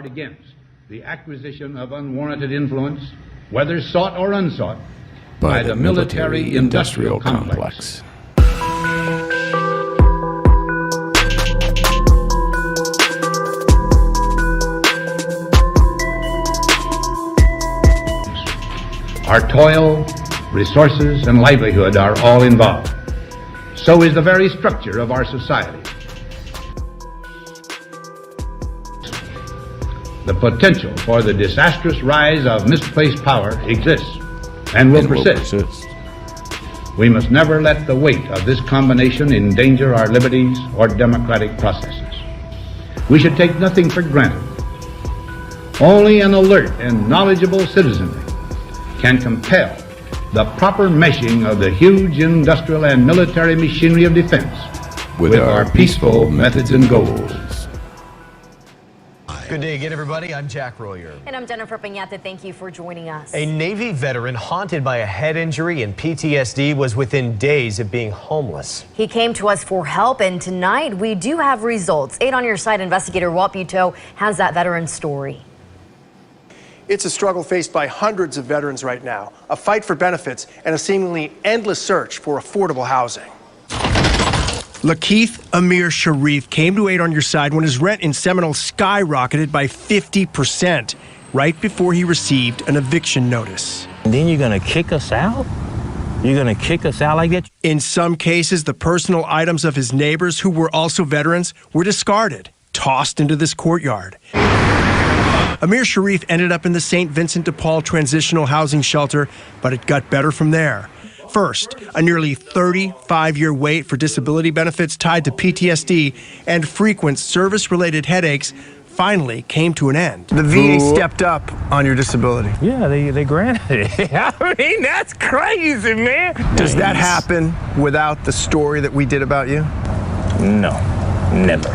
guard against the acquisition of unwarranted influence, whether sought or unsought, by the military-industrial complex. Our toil, resources, and livelihood are all involved. So is the very structure of our society. The potential for the disastrous rise of misplaced power exists and will persist. We must never let the weight of this combination endanger our liberties or democratic processes. We should take nothing for granted. Only an alert and knowledgeable citizenry can compel the proper meshing of the huge industrial and military machinery of defense with our peaceful methods and goals. Good day again, everybody. I'm Jack Royer. And I'm Jennifer Piñata. Thank you for joining us. A Navy veteran haunted by a head injury and PTSD was within days of being homeless. He came to us for help, and tonight we do have results. 8 on your side investigator Walt Buteau has that veteran's story. It's a struggle faced by hundreds of veterans right now, a fight for benefits and a seemingly endless search for affordable housing. Lakeith Amir Sharif came to 8 on your side when his rent in Seminole skyrocketed by 50% right before he received an eviction notice. And then you're going to kick us out? You're going to kick us out like that? In some cases, the personal items of his neighbors, who were also veterans, were discarded, tossed into this courtyard. Amir Sharif ended up in the St. Vincent de Paul Transitional Housing Shelter, but it got better from there. First, a nearly 35-year wait for disability benefits tied to PTSD and frequent service-related headaches finally came to an end. The VA stepped up on your disability. Yeah, they granted it. I mean, that's crazy, man. Does that happen without the story that we did about you? No, never.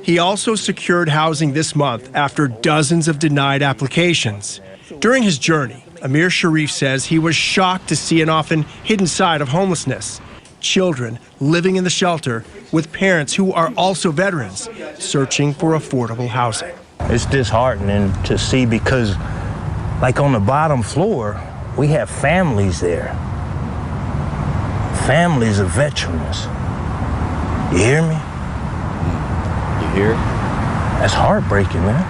He also secured housing this month after dozens of denied applications. During his journey, Amir Sharif says he was shocked to see an often hidden side of homelessness. Children living in the shelter with parents who are also veterans searching for affordable housing. It's disheartening to see because, like on the bottom floor, we have families there. Families of veterans. You hear me? You hear? That's heartbreaking, man.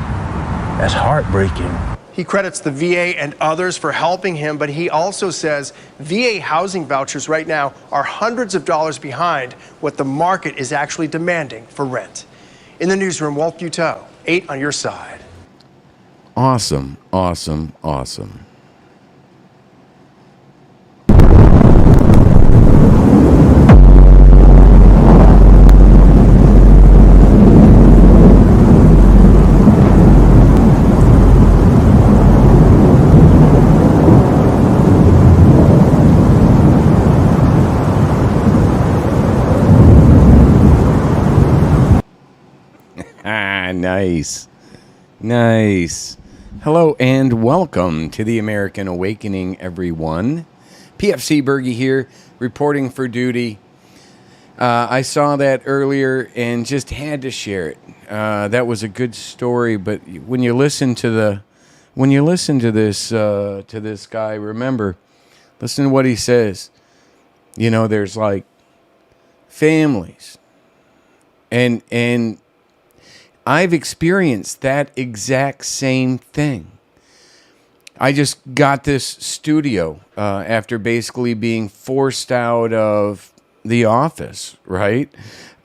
That's heartbreaking. He credits the VA and others for helping him, but he also says VA housing vouchers right now are hundreds of dollars behind what the market is actually demanding for rent. In the newsroom, Walt Buteau, 8 on your side. Awesome, awesome, awesome. Nice. Nice. Hello and welcome to the American Awakening, everyone. PFC Bergy here, reporting for duty. I saw that earlier and just had to share it. That was a good story, but when you listen to this guy, remember, listen to what he says. You know, there's like families and I've experienced that exact same thing. I just got this studio after basically being forced out of the office, right?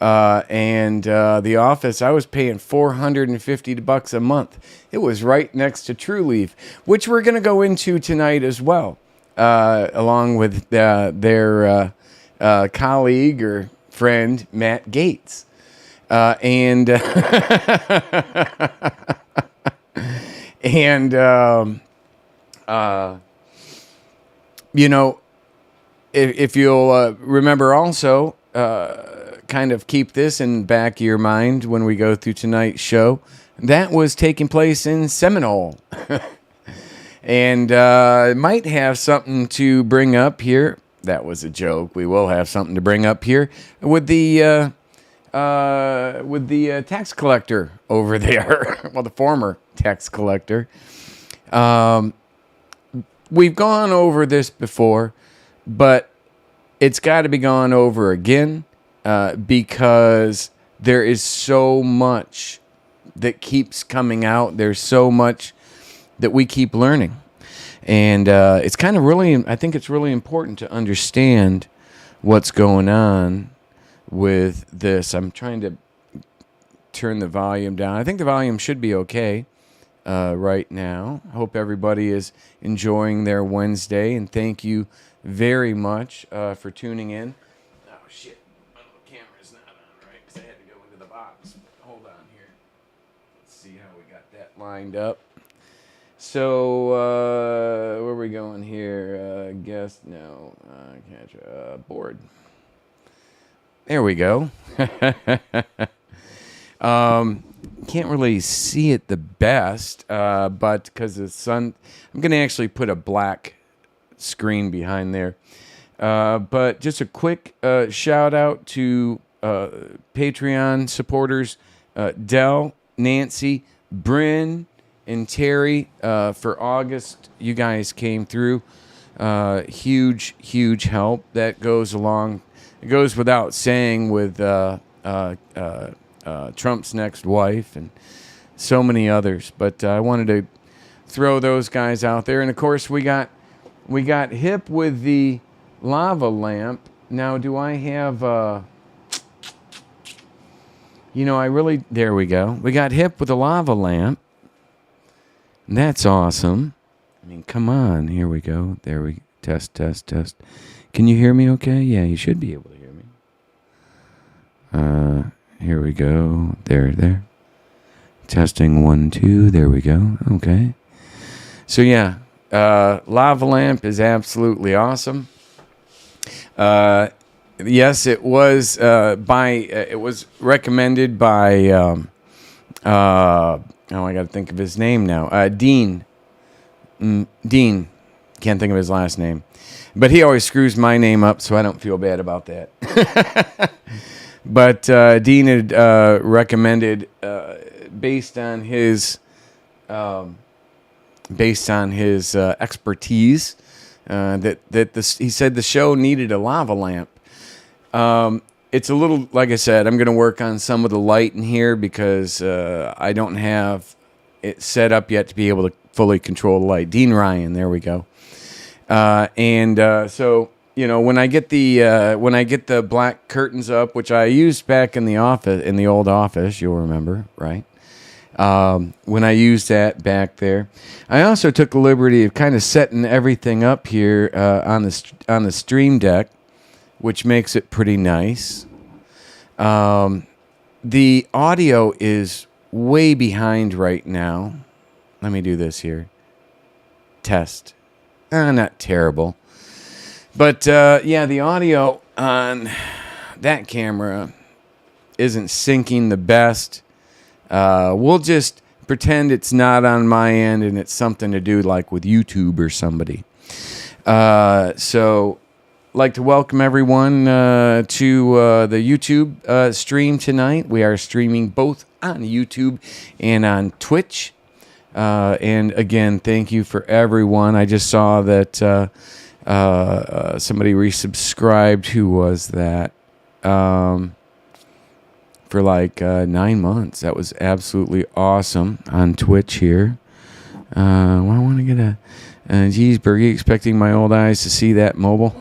The office, I was paying $450 a month. It was right next to True Leaf, which we're going to go into tonight as well, along with their colleague or friend, Matt Gaetz. You know, if you'll remember also, kind of keep this in the back of your mind when we go through tonight's show, that was taking place in Seminole. And might have something to bring up here. That was a joke. We will have something to bring up here with the with the tax collector over there. Well, the former tax collector. We've gone over this before, but it's got to be gone over again because there is so much that keeps coming out. There's so much that we keep learning. And it's kind of really, I think it's really important to understand what's going on with this. I'm trying to turn the volume down. I think the volume should be okay right now. I hope everybody is enjoying their Wednesday, and thank you very much for tuning in. Oh, shit. My little camera's not on, right? Because I had to go into the box. Hold on here. Let's see how we got that lined up. So, where are we going here? Guest, no, board. There we go. Can't really see it the best, but because the sun, I'm going to actually put a black screen behind there. But just a quick shout out to Patreon supporters, Dell, Nancy, Bryn, and Terry for August. You guys came through. Huge help. That goes along. It goes without saying with Trump's next wife and so many others. But I wanted to throw those guys out there. And of course, we got hip with the lava lamp. Now, do I have? There we go. We got hip with the lava lamp. That's awesome. I mean, come on. Here we go. There we test. Can you hear me okay? Yeah, you should be able to hear me. Here we go. There. Testing 1, 2. There we go. Okay. So yeah, lava lamp is absolutely awesome. Yes, it was it was recommended by I got to think of his name now. Dean. Dean. Can't think of his last name. But he always screws my name up, so I don't feel bad about that. But Dean had recommended, based on his expertise, he said the show needed a lava lamp. It's a little, like I said, I'm going to work on some of the light in here because I don't have it set up yet to be able to fully control the light. Dean Ryan, there we go. So when I get the black curtains up, which I used back in the office, in the old office, you'll remember, right? When I used that back there, I also took the liberty of kind of setting everything up here on the stream deck, which makes it pretty nice. The audio is way behind right now. Let me do this here. Test. Not terrible. But, the audio on that camera isn't syncing the best. We'll just pretend it's not on my end and it's something to do like with YouTube or somebody. So, like to welcome everyone to the YouTube stream tonight. We are streaming both on YouTube and on Twitch. And again, thank you for everyone. I just saw that somebody resubscribed. Who was that? For like 9 months. That was absolutely awesome on Twitch here. I want to get geez, Bergy, expecting my old eyes to see that mobile.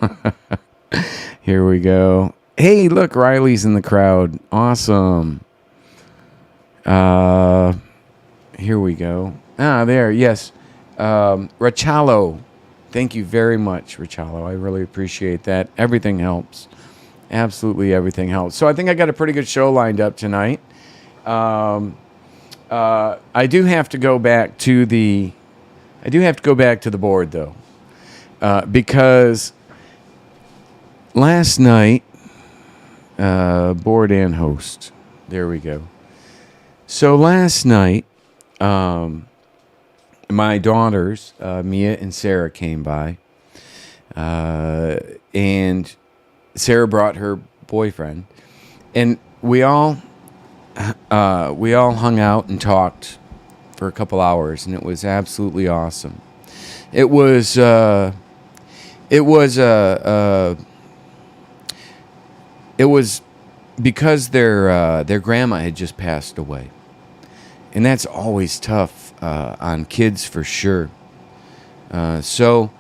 Here we go. Hey, look, Riley's in the crowd. Awesome. Here we go. There, yes. Rachalo. Thank you very much, Rachalo. I really appreciate that. Everything helps. Absolutely everything helps. So I think I got a pretty good show lined up tonight. I do have to go back to the board, though. Because last night, board and host. There we go. So last night, my daughters, Mia and Sarah, came by. And Sarah brought her boyfriend. And we all hung out and talked for a couple hours, and it was absolutely awesome. It was because their grandma had just passed away, and that's always tough on kids for sure. So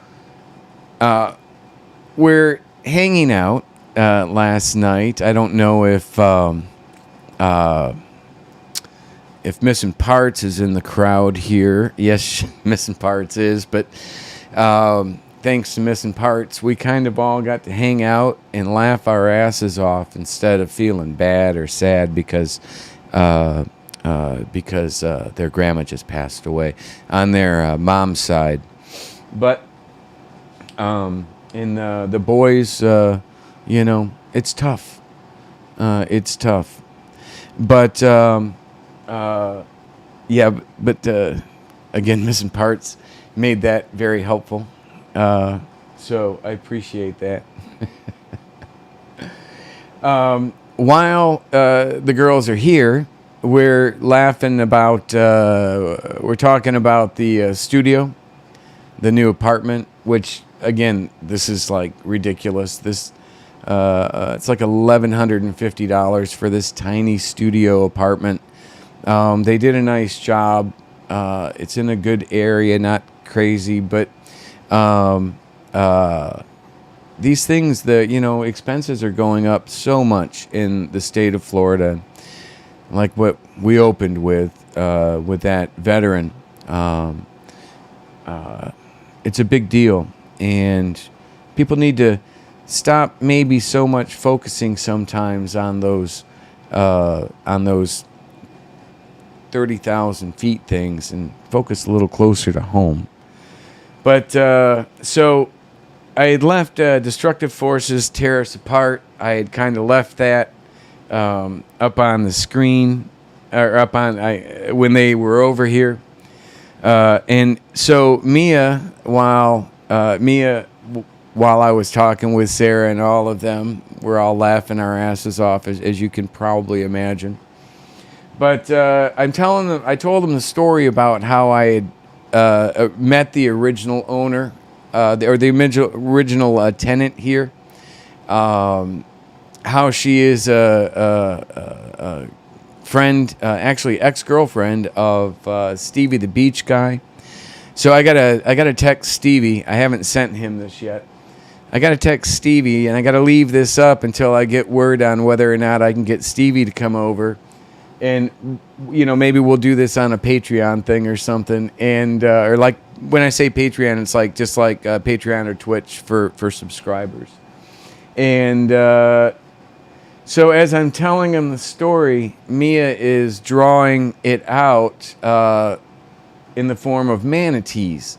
we're hanging out last night. I don't know if Missing Parts is in the crowd here. Yes, Missing Parts is, but thanks to Missing Parts, we kind of all got to hang out and laugh our asses off instead of feeling bad or sad because their grandma just passed away on their mom's side. But in the boys, it's tough. It's tough. But again, Missing Parts made that very helpful. So I appreciate that. While the girls are here, we're laughing about, we're talking about the studio, the new apartment, which, again, this is like ridiculous. This, it's like $1,150 for this tiny studio apartment. They did a nice job. It's in a good area, not crazy, but these things, expenses are going up so much in the state of Florida. Like what we opened with that veteran. It's a big deal, and people need to stop maybe so much focusing sometimes on those 30,000 feet things and focus a little closer to home. But so I had left Destructive Forces Tear Us Apart. I had kind of left that up on the screen, or up on when they were over here. And so Mia, while I was talking with Sarah and all of them, we're all laughing our asses off, as you can probably imagine. But I told them the story about how I had met the original owner, or the original tenant here. How she is a friend, actually ex-girlfriend of Stevie the Beach guy. So I gotta text Stevie. I haven't sent him this yet. I gotta text Stevie, and I gotta leave this up until I get word on whether or not I can get Stevie to come over. And, maybe we'll do this on a Patreon thing or something. And, or like, when I say Patreon, it's like, just like Patreon or Twitch for subscribers. And, so as I'm telling him the story, Mia is drawing it out, in the form of manatees.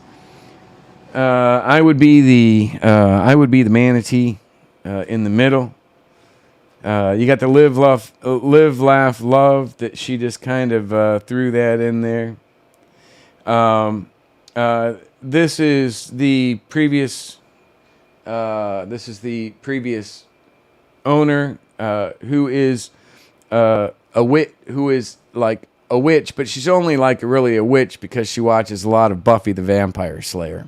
I would be the manatee, in the middle. You got the live, laugh, love that she just kind of threw that in there. This is the previous owner, who is like a witch, but she's only like really a witch because she watches a lot of Buffy the Vampire Slayer,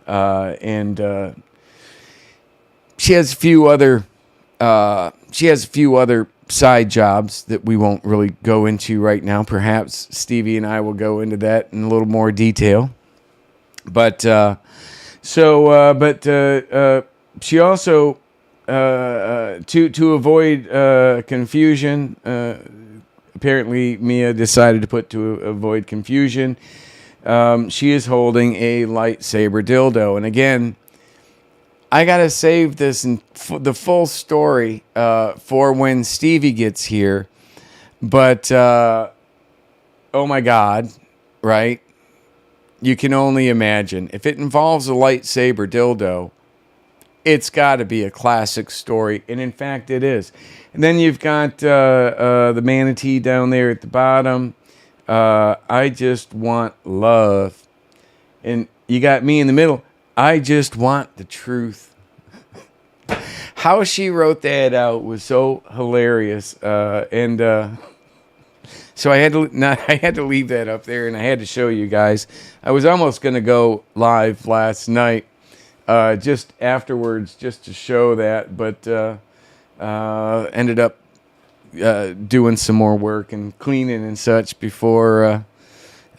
and she has a few other side jobs that we won't really go into right now. Perhaps Stevie and I will go into that in a little more detail. But she also, to avoid confusion, apparently Mia decided to put to avoid confusion, she is holding a lightsaber dildo. And again, I gotta save this and the full story for when Stevie gets here. But oh my God, right? You can only imagine if it involves a lightsaber dildo, it's got to be a classic story, and in fact, it is. And then you've got the manatee down there at the bottom. I just want love, and you got me in the middle. I just want the truth. how she wrote that out was so hilarious. So I had to leave that up there, and I had to show you guys. I was almost going to go live last night, just afterwards, just to show that, but ended up doing some more work and cleaning and such before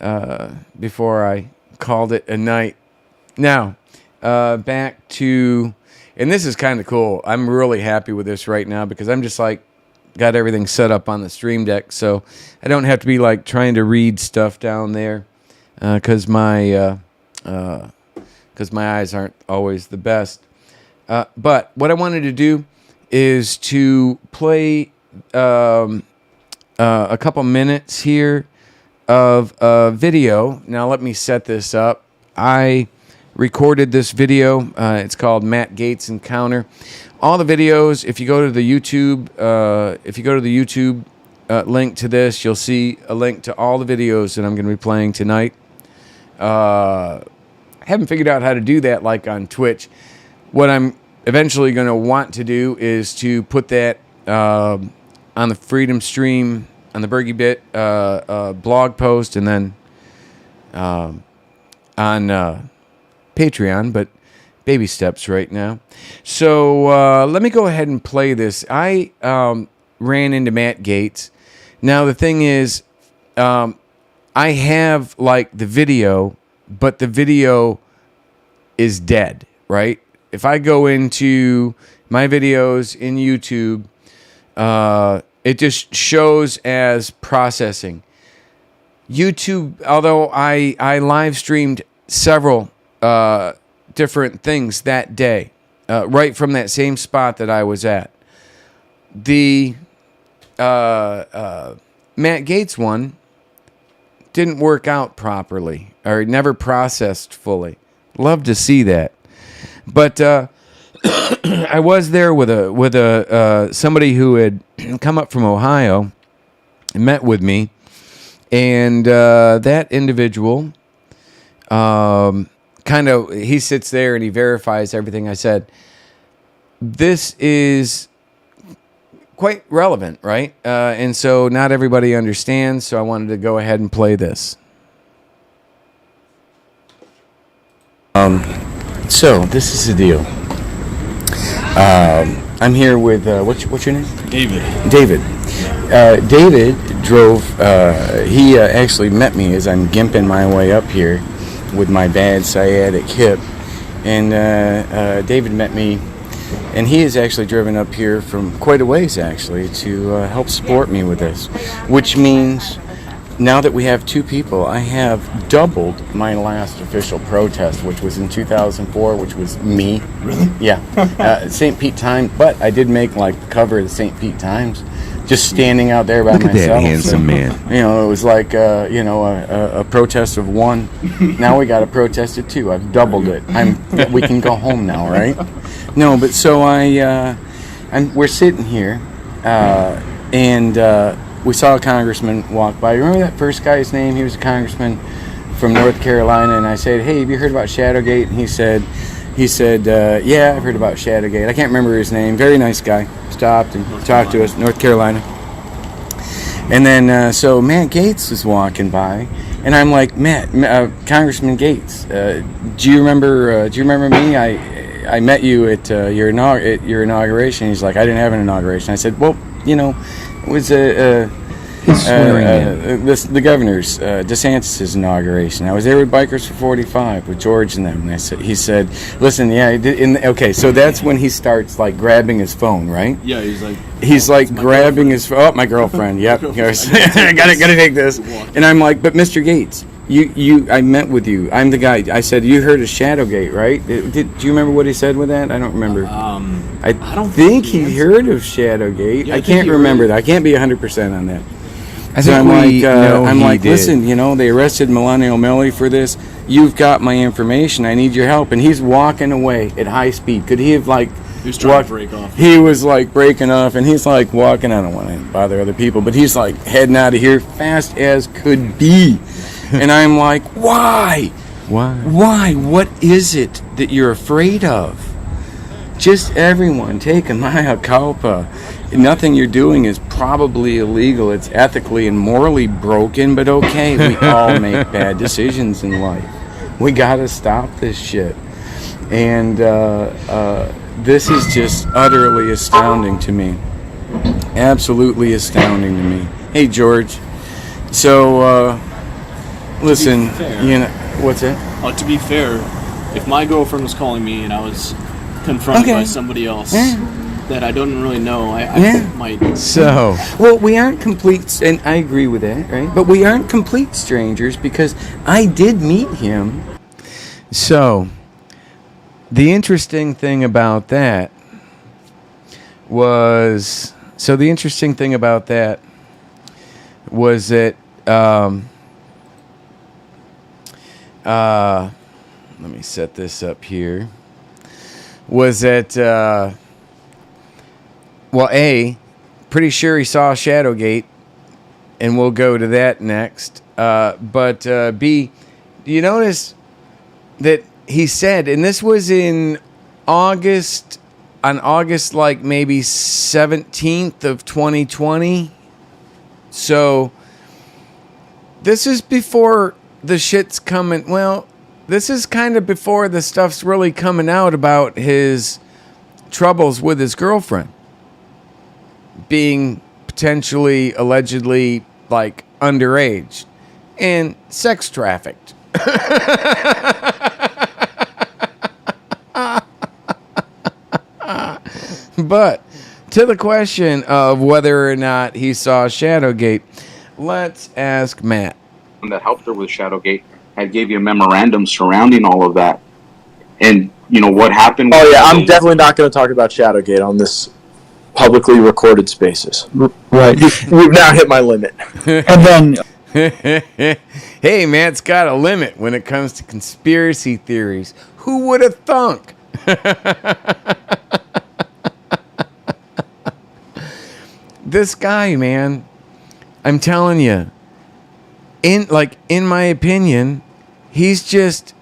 I called it a night. Now, back to, and this is kind of cool. I'm really happy with this right now because I'm just like, got everything set up on the Stream Deck, so I don't have to be like trying to read stuff down there because my eyes aren't always the best. But what I wanted to do is to play a couple minutes here of a video. Now let me set this up. I recorded this video. It's called Matt Gaetz Encounter. All the videos, if you go to the YouTube, link to this, you'll see a link to all the videos that I'm going to be playing tonight. I haven't figured out how to do that like on Twitch. What I'm eventually going to want to do is to put that on the Freedom Stream, on the Bergy-Bit blog post, and then on Patreon, but baby steps right now. So let me go ahead and play this. I ran into Matt Gaetz. Now the thing is, I have like the video, but the video is dead, right? If I go into my videos in YouTube, it just shows as processing. YouTube, although I live streamed several different things that day, right from that same spot that I was at. The Matt Gaetz one didn't work out properly, or never processed fully. Love to see that. But I was there with a somebody who had come up from Ohio and met with me, and that individual he sits there and he verifies everything I said. This is quite relevant, right? And so not everybody understands, so I wanted to go ahead and play this. So this is the deal. I'm here with what's your name? David. David drove. He actually met me as I'm gimping my way up here with my bad sciatic hip, and David met me, and he has actually driven up here from quite a ways actually to help support me with this, which means now that we have two people, I have doubled my last official protest, which was in 2004, which was me. Really? Yeah. St. Pete Times, but I did make like the cover of the St. Pete Times, just standing out there by Look myself. at that handsome man. You know, it was like, a protest of one. Now we got a protest of two. I've doubled it. We can go home now, right? No, but so we're sitting here, and we saw a congressman walk by. Remember that first guy's name? He was a congressman from North Carolina, and I said, "Hey, have you heard about Shadowgate?" And he said, "Yeah, I've heard about Shadowgate." I can't remember his name. Very nice guy. Stopped and talked to us, North Carolina. And then so Matt Gaetz was walking by, and I'm like, Congressman Gaetz, do you remember me? I met you at your inauguration. He's like, I didn't have an inauguration. I said, well, it was the governor's DeSantis' inauguration. I was there with Bikers for 45 with George and them. And he said, listen, yeah, okay, so that's when he starts like grabbing his phone, right? Yeah, he's like grabbing his phone. Oh, my girlfriend. Yep. I gotta take this. And I'm like, but Mr. Gaetz, I met with you. I'm the guy. I said, you heard of Shadowgate, right? Do you remember what he said with that? I don't remember. I don't think he heard of Shadowgate. Yeah, I can't remember that. I can't be 100% on that. I think I'm like, listen, they arrested Millennial Millie for this. You've got my information. I need your help. And he's walking away at high speed. Could he have He was trying to break off. He was like breaking off, and he's like walking. I don't want to bother other people, but he's like heading out of here fast as could be. And I'm like, why? Why? Why? What is it that you're afraid of? just everyone take a mea culpa. Nothing you're doing is probably illegal. It's ethically and morally broken, but okay, we all make bad decisions in life. We gotta stop this shit. And this is just utterly astounding to me. Absolutely astounding to me. Hey, George. So, listen, you know, what's that? To be fair, if my girlfriend was calling me and I was confronted by somebody else that I don't really know, I might. So, well, we aren't complete, and I agree with that, right? But we aren't complete strangers because I did meet him. So, the interesting thing about that was that, let me set this up here, was that, well, A, pretty sure he saw Shadowgate, and we'll go to that next. But B, do you notice that he said, and this was in August, on August like maybe 17th of 2020. So this is before the shit's coming. Well, this is kind of before the stuff's really coming out about his troubles with his girlfriend being potentially, allegedly, like underage and sex trafficked. But to the question of whether or not he saw Shadowgate, let's ask Matt. That helped her with Shadowgate. I gave you a memorandum surrounding all of that. And, you know, what happened... Oh, yeah, I'm definitely not going to talk about Shadowgate on this publicly recorded spaces. Right. We've now hit my limit. And then... Hey, Matt's got a limit when it comes to conspiracy theories. Who would have thunk? This guy, man, I'm telling you, in my opinion, he's just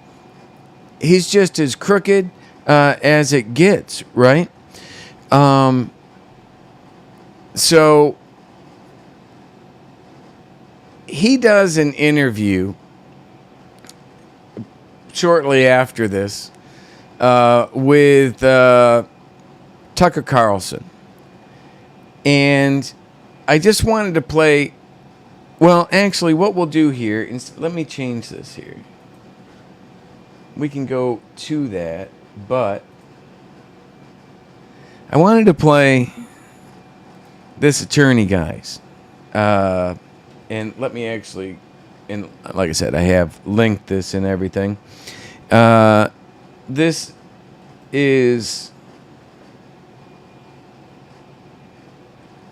as crooked as it gets, right? So he does an interview shortly after this with Tucker Carlson. And I just wanted to play... Well, actually, what we'll do here... Let me change this here. We can go to that, but... I wanted to play this attorney, guys. And let me actually... And like I said, I have linked this and everything. This is...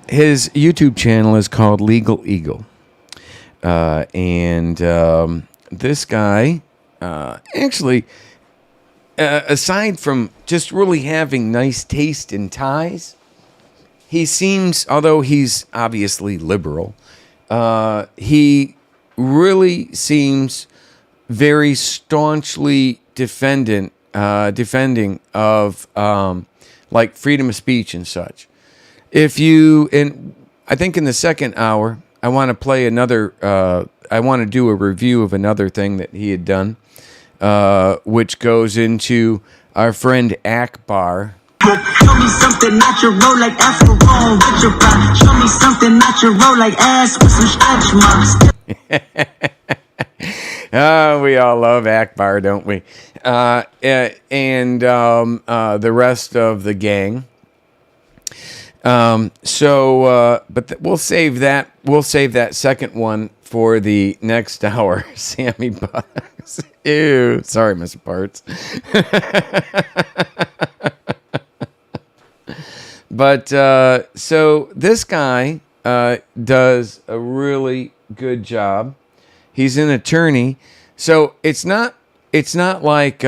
His YouTube channel is called Legal Eagle. And this guy, actually, aside from just really having nice taste in ties, he seems, although he's obviously liberal, he really seems very staunchly defending of like freedom of speech and such. And I think in the second hour, I want to play another, I want to do a review of another thing that he had done, which goes into our friend Akbar. Show me something natural like Afro with your pride. Show me something natural like ass with some stretch marks. We all love Akbar, don't we? And the rest of the gang. But we'll save that. We'll save that second one for the next hour. Sammy Bucks. Ew. Sorry, Mr. Parts. But so this guy does a really good job. He's an attorney, so it's not like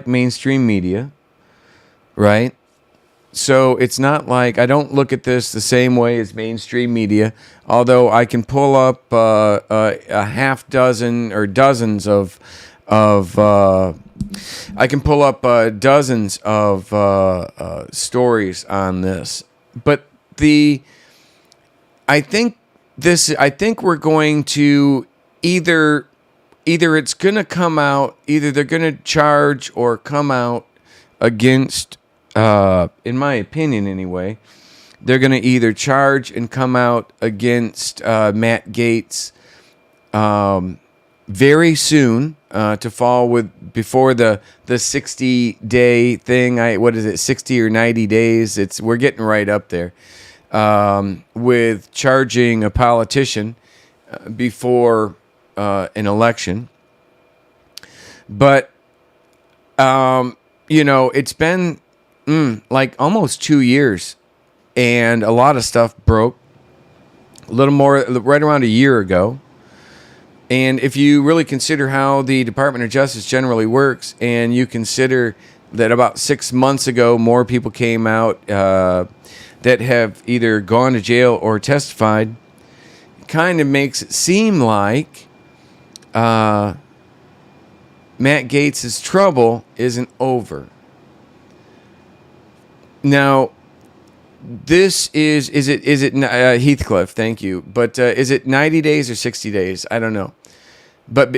mainstream media, right? So it's not like, I don't look at this the same way as mainstream media, although I can pull up a half dozen or dozens of I can pull up dozens of stories on this, but I think we're going to either it's going to come out, either they're going to charge or come out against, in my opinion anyway, they're going to either charge and come out against Matt Gaetz very soon, to fall before the 60-day thing. What is it, 60 or 90 days? We're getting right up there with charging a politician before an election. But it's been like almost 2 years, and a lot of stuff broke. A little more, right around a year ago. And if you really consider how the Department of Justice generally works, and you consider that about 6 months ago, more people came out that have either gone to jail or testified, it kind of makes it seem like Matt Gaetz's trouble isn't over. Now, this is it Heathcliff? Thank you. But is it 90 days or 60 days? I don't know. But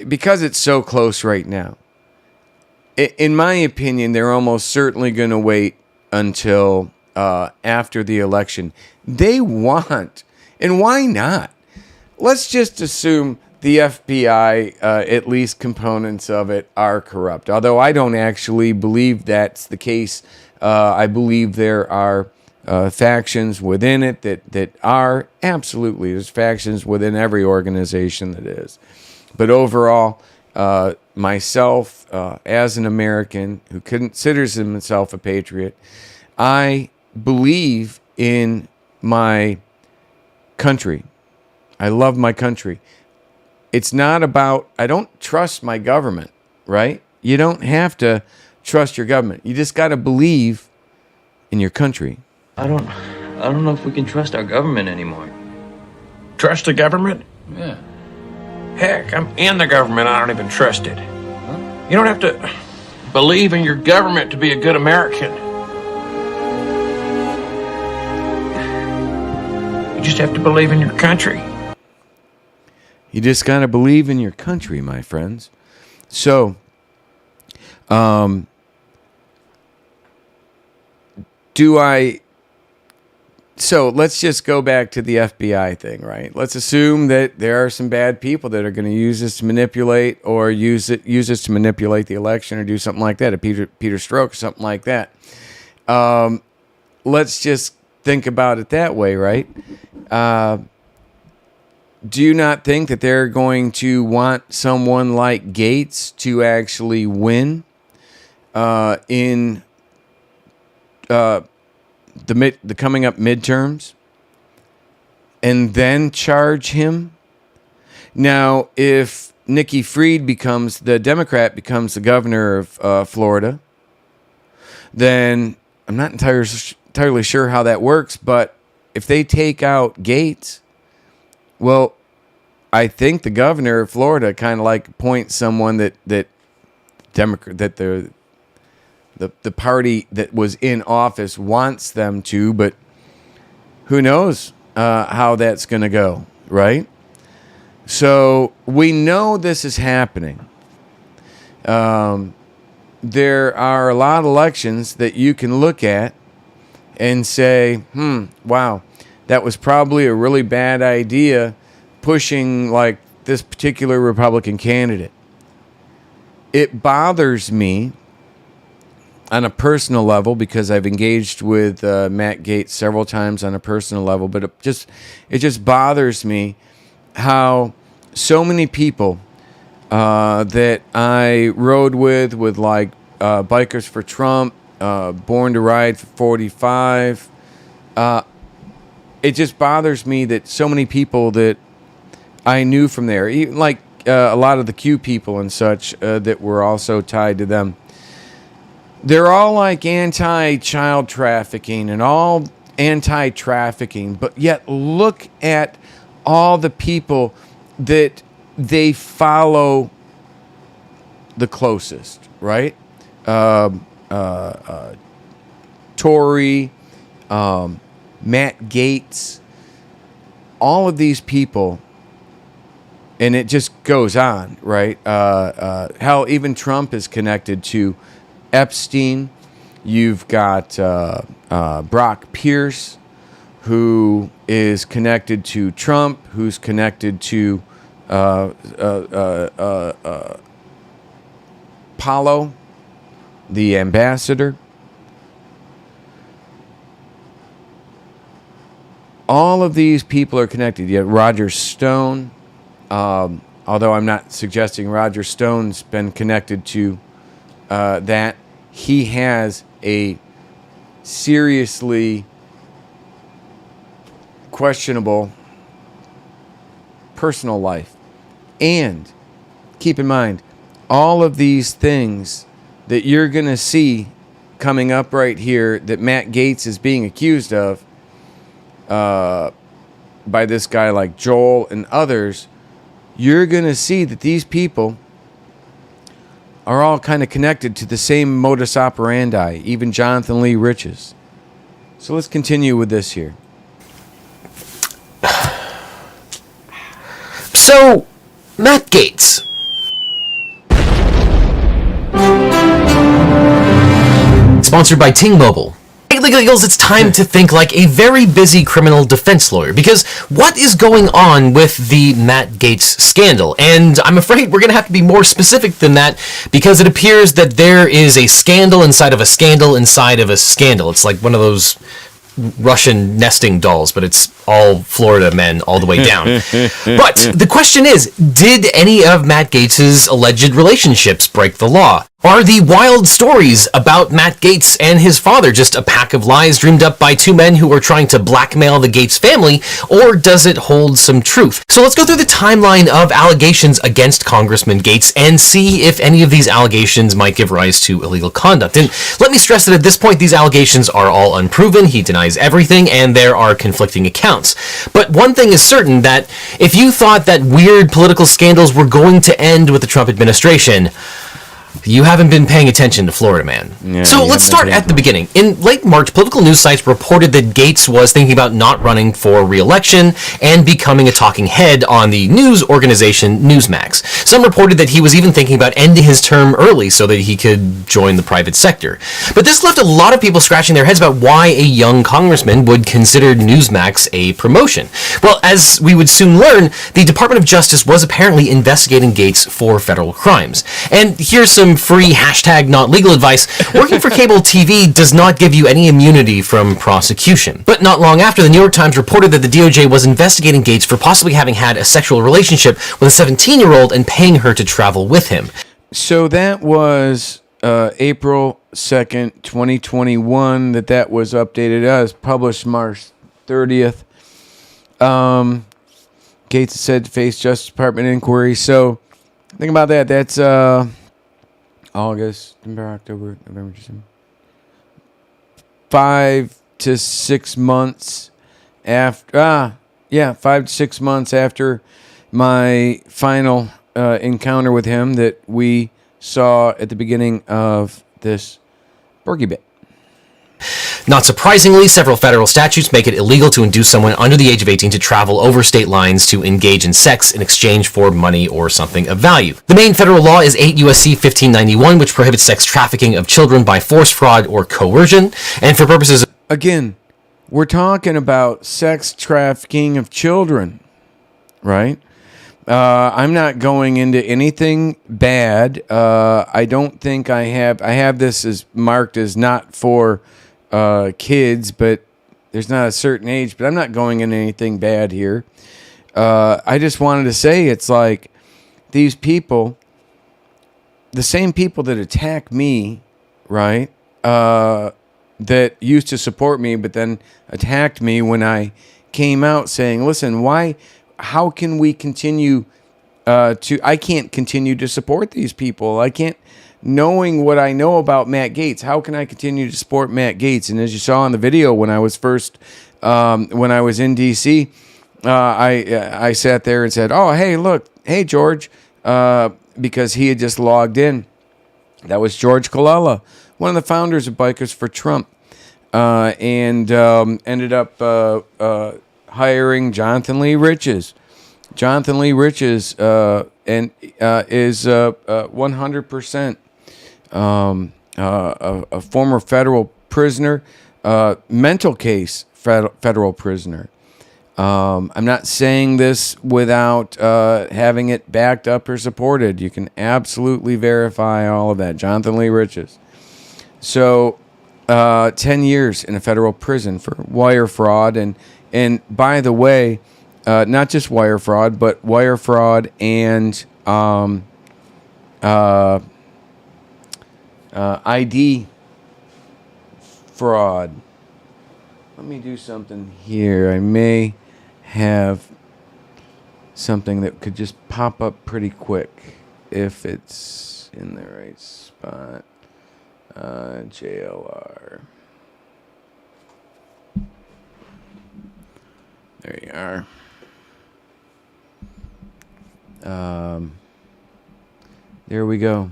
because it's so close right now, in my opinion, they're almost certainly going to wait until after the election. They want, and why not? Let's just assume the FBI, at least components of it, are corrupt. Although I don't actually believe that's the case. I believe there are factions within it that are, absolutely, there's factions within every organization that is. But overall, myself, as an American who considers himself a patriot, I believe in my country. I love my country. It's not about, I don't trust my government, right? You don't have to trust your government. You just got to believe in your country. I don't know if we can trust our government anymore. Trust the government? Yeah. Heck, I'm in the government. I don't even trust it. Huh? You don't have to believe in your government to be a good American. You just have to believe in your country. You just got to believe in your country, my friends. So, So let's just go back to the FBI thing, right? Let's assume that there are some bad people that are going to use this to manipulate, or use this to manipulate the election, or do something like that, a Peter Strzok or something like that. Let's just think about it that way, right? Do you not think that they're going to want someone like Gaetz to actually win in the coming up midterms, and then charge him? Now, if Nikki Fried becomes the Democrat, becomes the governor of Florida, then I'm not entirely sure how that works. But if they take out Gaetz, well, I think the governor of Florida kind of like appoints someone that the party that was in office wants them to, but who knows how that's going to go, right? So we know this is happening. There are a lot of elections that you can look at and say, wow, that was probably a really bad idea, pushing like this particular Republican candidate. It bothers me on a personal level, because I've engaged with Matt Gaetz several times on a personal level, but it just bothers me how so many people that I rode with like Bikers for Trump, Born to Ride for 45, it just bothers me that so many people that I knew from there, even like a lot of the Q people and such that were also tied to them, they're all like anti-child trafficking and all anti-trafficking, but yet look at all the people that they follow the closest, right? Tory, Matt Gaetz, all of these people, and it just goes on, right? Hell, even Trump is connected to Epstein. You've got Brock Pierce, who is connected to Trump, who's connected to Paulo, the ambassador. All of these people are connected. Yet Roger Stone, although I'm not suggesting Roger Stone's been connected to that, he has a seriously questionable personal life. And keep in mind, all of these things that you're going to see coming up right here that Matt Gaetz is being accused of by this guy like Joel and others, you're going to see that these people are all kind of connected to the same modus operandi, even Jonathan Lee Riches. So let's continue with this here. So, Matt Gaetz. Sponsored by Ting Mobile. Hey, Legal Eagles, it's time to think like a very busy criminal defense lawyer, because what is going on with the Matt Gaetz scandal? And I'm afraid we're going to have to be more specific than that, because it appears that there is a scandal inside of a scandal inside of a scandal. It's like one of those Russian nesting dolls, but it's all Florida men all the way down. But the question is, did any of Matt Gaetz's alleged relationships break the law? Are the wild stories about Matt Gaetz and his father just a pack of lies dreamed up by two men who are trying to blackmail the Gaetz family, or does it hold some truth? So let's go through the timeline of allegations against Congressman Gaetz and see if any of these allegations might give rise to illegal conduct. And let me stress that at this point, these allegations are all unproven. He denies everything, and there are conflicting accounts. But one thing is certain, that if you thought that weird political scandals were going to end with the Trump administration, you haven't been paying attention to Florida, man. Yeah, so let's start at the beginning. In late March, political news sites reported that Gaetz was thinking about not running for re-election and becoming a talking head on the news organization Newsmax. Some reported that he was even thinking about ending his term early so that he could join the private sector. But this left a lot of people scratching their heads about why a young congressman would consider Newsmax a promotion. Well, as we would soon learn, the Department of Justice was apparently investigating Gaetz for federal crimes. And here's some free hashtag not legal advice. Working for cable TV does not give you any immunity from prosecution. But not long after, the New York Times reported that the DOJ was investigating Gaetz for possibly having had a sexual relationship with a 17-year-old and paying her to travel with him. So that was April 2nd, 2021, that was updated. It was published March 30th. Gaetz said to face Justice Department inquiry. So think about that. That's August, September, October, November, December. 5 to 6 months after, 5 to 6 months after my final encounter with him that we saw at the beginning of this Bergy-Bit. Not surprisingly, several federal statutes make it illegal to induce someone under the age of 18 to travel over state lines to engage in sex in exchange for money or something of value. The main federal law is 8 U.S.C. 1591, which prohibits sex trafficking of children by force, fraud, or coercion. And for purposes of... Again, we're talking about sex trafficking of children, right? I'm not going into anything bad. I don't think I have this as marked as not for kids, but there's not a certain age, but I'm not going into anything bad here. I just wanted to say, it's like these people, the same people that attack me, right, that used to support me, but then attacked me when I came out saying, listen, how can we continue I can't continue to support these people. I can't, knowing what I know about Matt Gaetz, how can I continue to support Matt Gaetz? And as you saw in the video, when I was first, when I was in D.C., I sat there and said, oh, hey, look, hey, George, because he had just logged in. That was George Colella, one of the founders of Bikers for Trump, and ended up hiring Jonathan Lee Riches. Jonathan Lee Riches is 100% a former federal prisoner, mental case federal prisoner. I'm not saying this without having it backed up or supported. You can absolutely verify all of that. Jonathan Lee Riches. So 10 years in a federal prison for wire fraud. And by the way, not just wire fraud, but wire fraud and ID fraud. Let me do something here. I may have something that could just pop up pretty quick if it's in the right spot. JLR. There you are. There we go.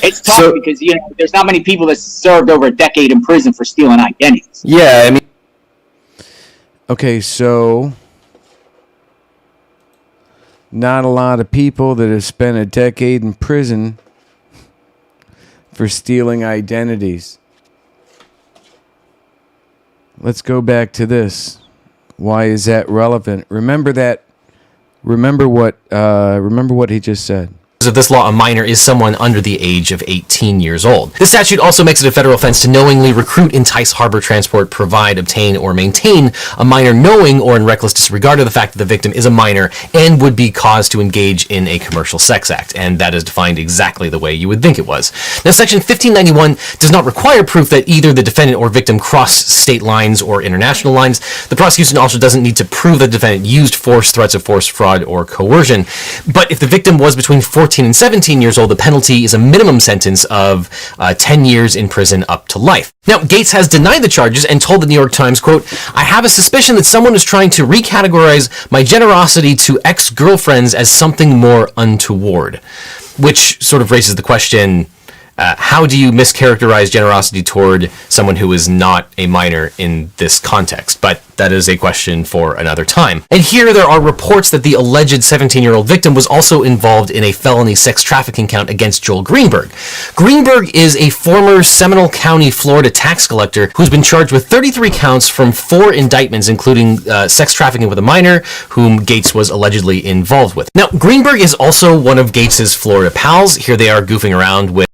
It's tough because there's not many people that served over a decade in prison for stealing identities. Yeah, I mean. Okay, so not a lot of people that have spent a decade in prison for stealing identities. Let's go back to this. Why is that relevant? Remember what he just said. Of this law, a minor is someone under the age of 18 years old. This statute also makes it a federal offense to knowingly recruit, entice, harbor, transport, provide, obtain, or maintain a minor knowing or in reckless disregard of the fact that the victim is a minor and would be caused to engage in a commercial sex act. And that is defined exactly the way you would think it was. Now, Section 1591 does not require proof that either the defendant or victim cross state lines or international lines. The prosecution also doesn't need to prove that the defendant used force, threats of force, fraud, or coercion. But if the victim was between 14 and 17 years old, the penalty is a minimum sentence of 10 years in prison up to life. Now, Gaetz has denied the charges and told the New York Times, quote, "I have a suspicion that someone is trying to recategorize my generosity to ex-girlfriends as something more untoward," which sort of raises the question, how do you mischaracterize generosity toward someone who is not a minor in this context? But that is a question for another time. And here there are reports that the alleged 17-year-old victim was also involved in a felony sex trafficking count against Joel Greenberg. Greenberg is a former Seminole County, Florida tax collector who's been charged with 33 counts from 4 indictments, including sex trafficking with a minor, whom Gaetz was allegedly involved with. Now, Greenberg is also one of Gaetz's Florida pals. Here they are goofing around with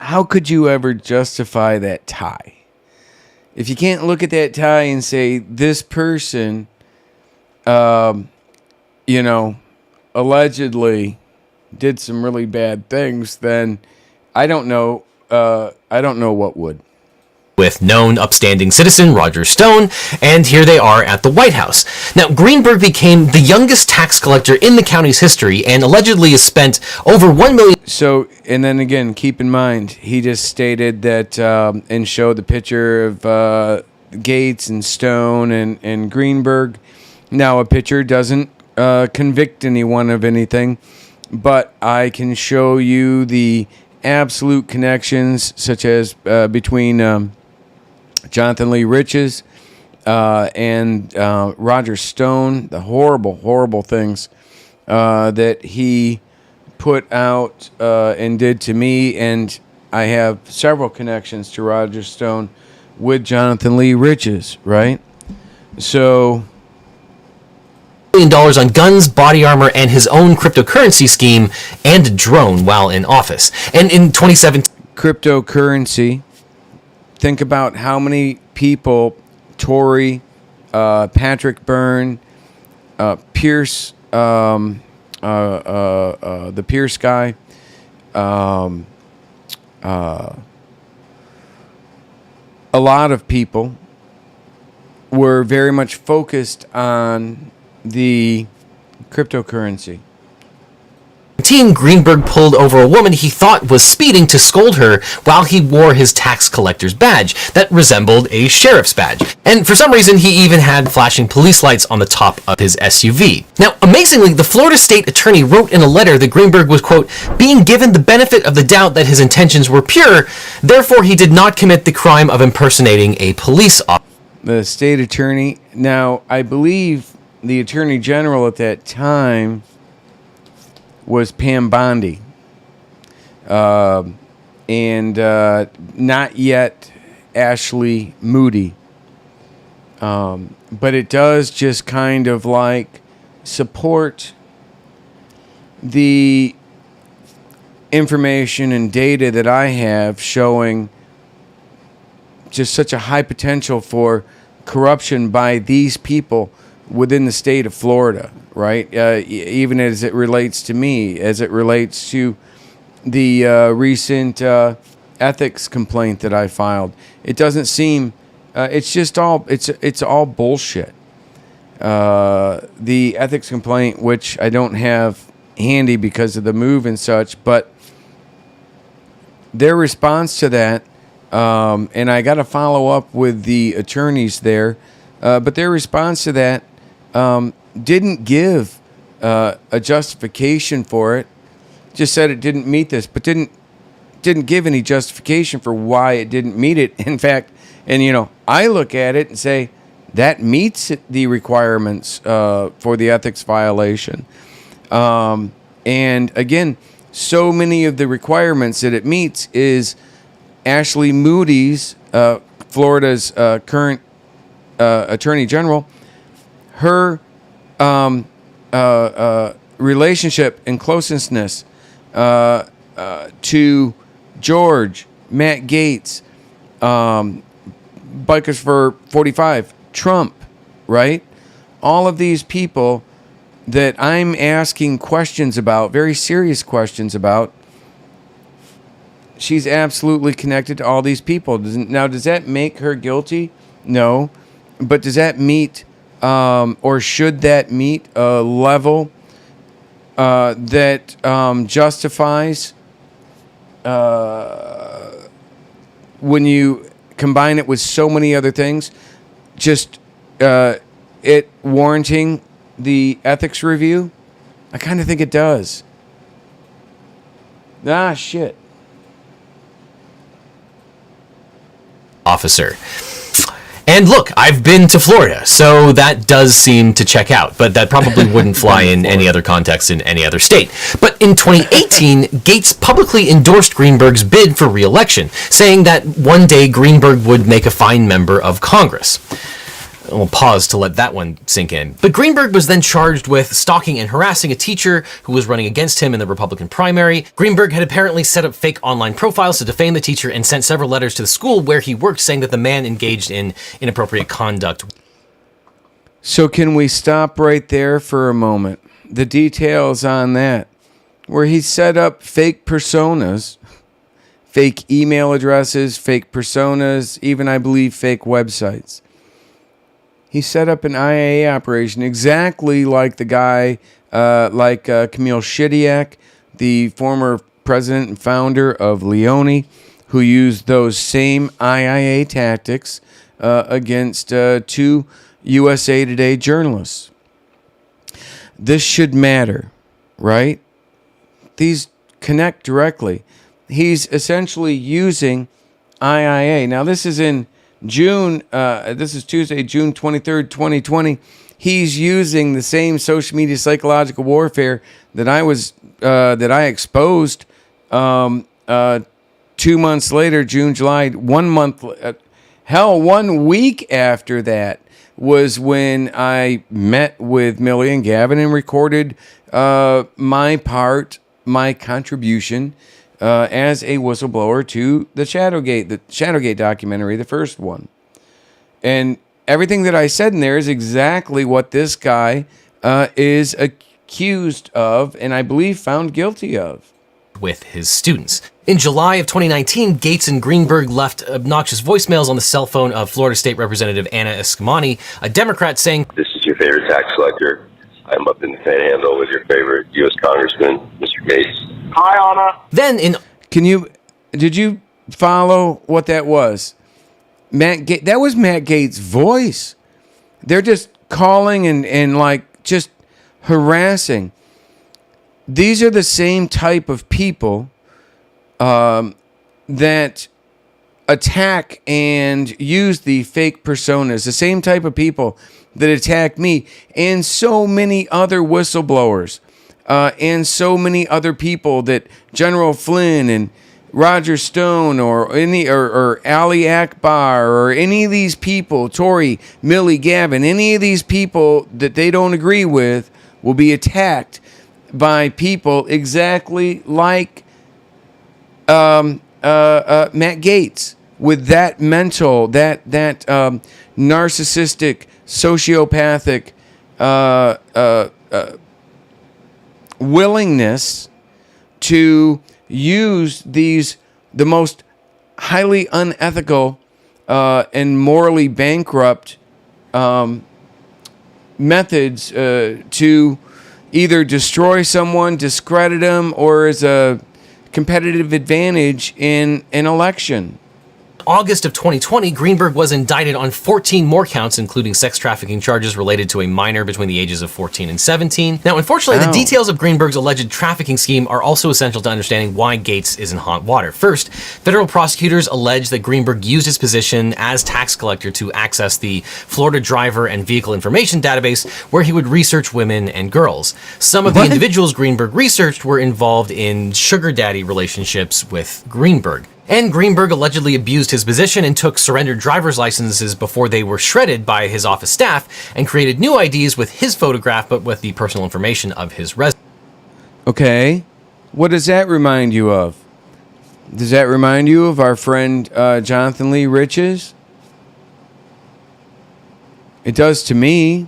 How could you ever justify that tie? If you can't look at that tie and say, this person, allegedly did some really bad things, then I don't know what would. With known upstanding citizen Roger Stone, and here they are at the White House. Now, Greenberg became the youngest tax collector in the county's history and allegedly has spent over $1 million. So, and then again, keep in mind, he just stated that and showed the picture of Gaetz and Stone and Greenberg. Now, a picture doesn't convict anyone of anything, but I can show you the absolute connections, such as between Jonathan Lee Riches and Roger Stone, the horrible things that he put out and did to me. And I have several connections to Roger Stone with Jonathan Lee Riches, right? So $1 million on guns, body armor, and his own cryptocurrency scheme and a drone while in office. And in 2017, cryptocurrency. Think about how many people, Tory, Patrick Byrne, Pierce, the Pierce guy, a lot of people were very much focused on the cryptocurrency. Greenberg pulled over a woman he thought was speeding to scold her while he wore his tax collector's badge that resembled a sheriff's badge. And for some reason, he even had flashing police lights on the top of his SUV. Now, amazingly, the Florida state attorney wrote in a letter that Greenberg was, quote, being given the benefit of the doubt that his intentions were pure, therefore he did not commit the crime of impersonating a police officer. The state attorney, now, I believe the attorney general at that time was Pam Bondi, and not yet Ashley Moody. But it does just kind of like support the information and data that I have showing just such a high potential for corruption by these people within the state of Florida, right? Even as it relates to me, as it relates to the recent ethics complaint that I filed. It doesn't seem, it's just all, it's all bullshit. The ethics complaint, which I don't have handy because of the move and such, but their response to that, and I got to follow up with the attorneys there, but their response to that didn't give a justification for it. Just said it didn't meet this, but didn't give any justification for why it didn't meet it. In fact, and you know, I look at it and say that meets the requirements for the ethics violation. And again, so many of the requirements that it meets is Ashley Moody's, Florida's current attorney general, her relationship and closeness to George, Matt Gaetz, Bikers for 45, Trump, right? All of these people that I'm asking questions about, very serious questions about, she's absolutely connected to all these people. Now, does that make her guilty? No. But does that meet, or should that meet a level that justifies, when you combine it with so many other things, just it warranting the ethics review? I kind of think it does. Ah, shit. Officer. And look, I've been to Florida, so that does seem to check out, but that probably wouldn't fly in any other context in any other state. But in 2018, Gaetz publicly endorsed Greenberg's bid for re-election, saying that one day Greenberg would make a fine member of Congress. We'll pause to let that one sink in. But Greenberg was then charged with stalking and harassing a teacher who was running against him in the Republican primary. Greenberg had apparently set up fake online profiles to defame the teacher and sent several letters to the school where he worked saying that the man engaged in inappropriate conduct. So can we stop right there for a moment? The details on that, where he set up fake personas, fake email addresses, fake personas, even I believe fake websites. He set up an IAA operation exactly like the guy, Camille Shidiak, the former president and founder of Leone, who used those same IAA tactics against two USA Today journalists. This should matter, right? These connect directly. He's essentially using IAA. Now, this is in June, this is Tuesday, June 23rd, 2020. He's using the same social media psychological warfare that I exposed 2 months later, June, July, 1 month, 1 week after that was when I met with Millie and Gavin and recorded my contribution as a whistleblower to the Shadowgate documentary, the first one. And everything that I said in there is exactly what this guy is accused of and I believe found guilty of. With his students. In July of 2019, Gaetz and Greenberg left obnoxious voicemails on the cell phone of Florida State Representative Anna Eskamani, a Democrat, saying, "This is your favorite tax collector. I'm up in the Panhandle with your favorite U.S. Congressman, Mr. Gaetz. Hi, Anna. Then in Did you follow what that was? That was Matt Gaetz' voice. They're just calling and like just harassing. These are the same type of people that attack and use the fake personas. The same type of people that attack me and so many other whistleblowers and so many other people that General Flynn and Roger Stone or Ali Akbar or any of these people, Tory, Millie, Gavin, any of these people that they don't agree with will be attacked by people exactly like Matt Gaetz with that mental, that narcissistic, sociopathic willingness to use the most highly unethical and morally bankrupt methods to either destroy someone, discredit them, or as a competitive advantage in an election. August of 2020, Greenberg was indicted on 14 more counts, including sex trafficking charges related to a minor between the ages of 14 and 17. Now, unfortunately, the details of Greenberg's alleged trafficking scheme are also essential to understanding why Gaetz is in hot water. First, federal prosecutors allege that Greenberg used his position as tax collector to access the Florida driver and vehicle information database, where he would research women and girls. Some of the individuals Greenberg researched were involved in sugar daddy relationships with Greenberg. And Greenberg allegedly abused his position and took surrendered driver's licenses before they were shredded by his office staff and created new IDs with his photograph but with the personal information of his resident. Okay. What does that remind you of? Does that remind you of our friend Jonathan Lee Riches? It does to me.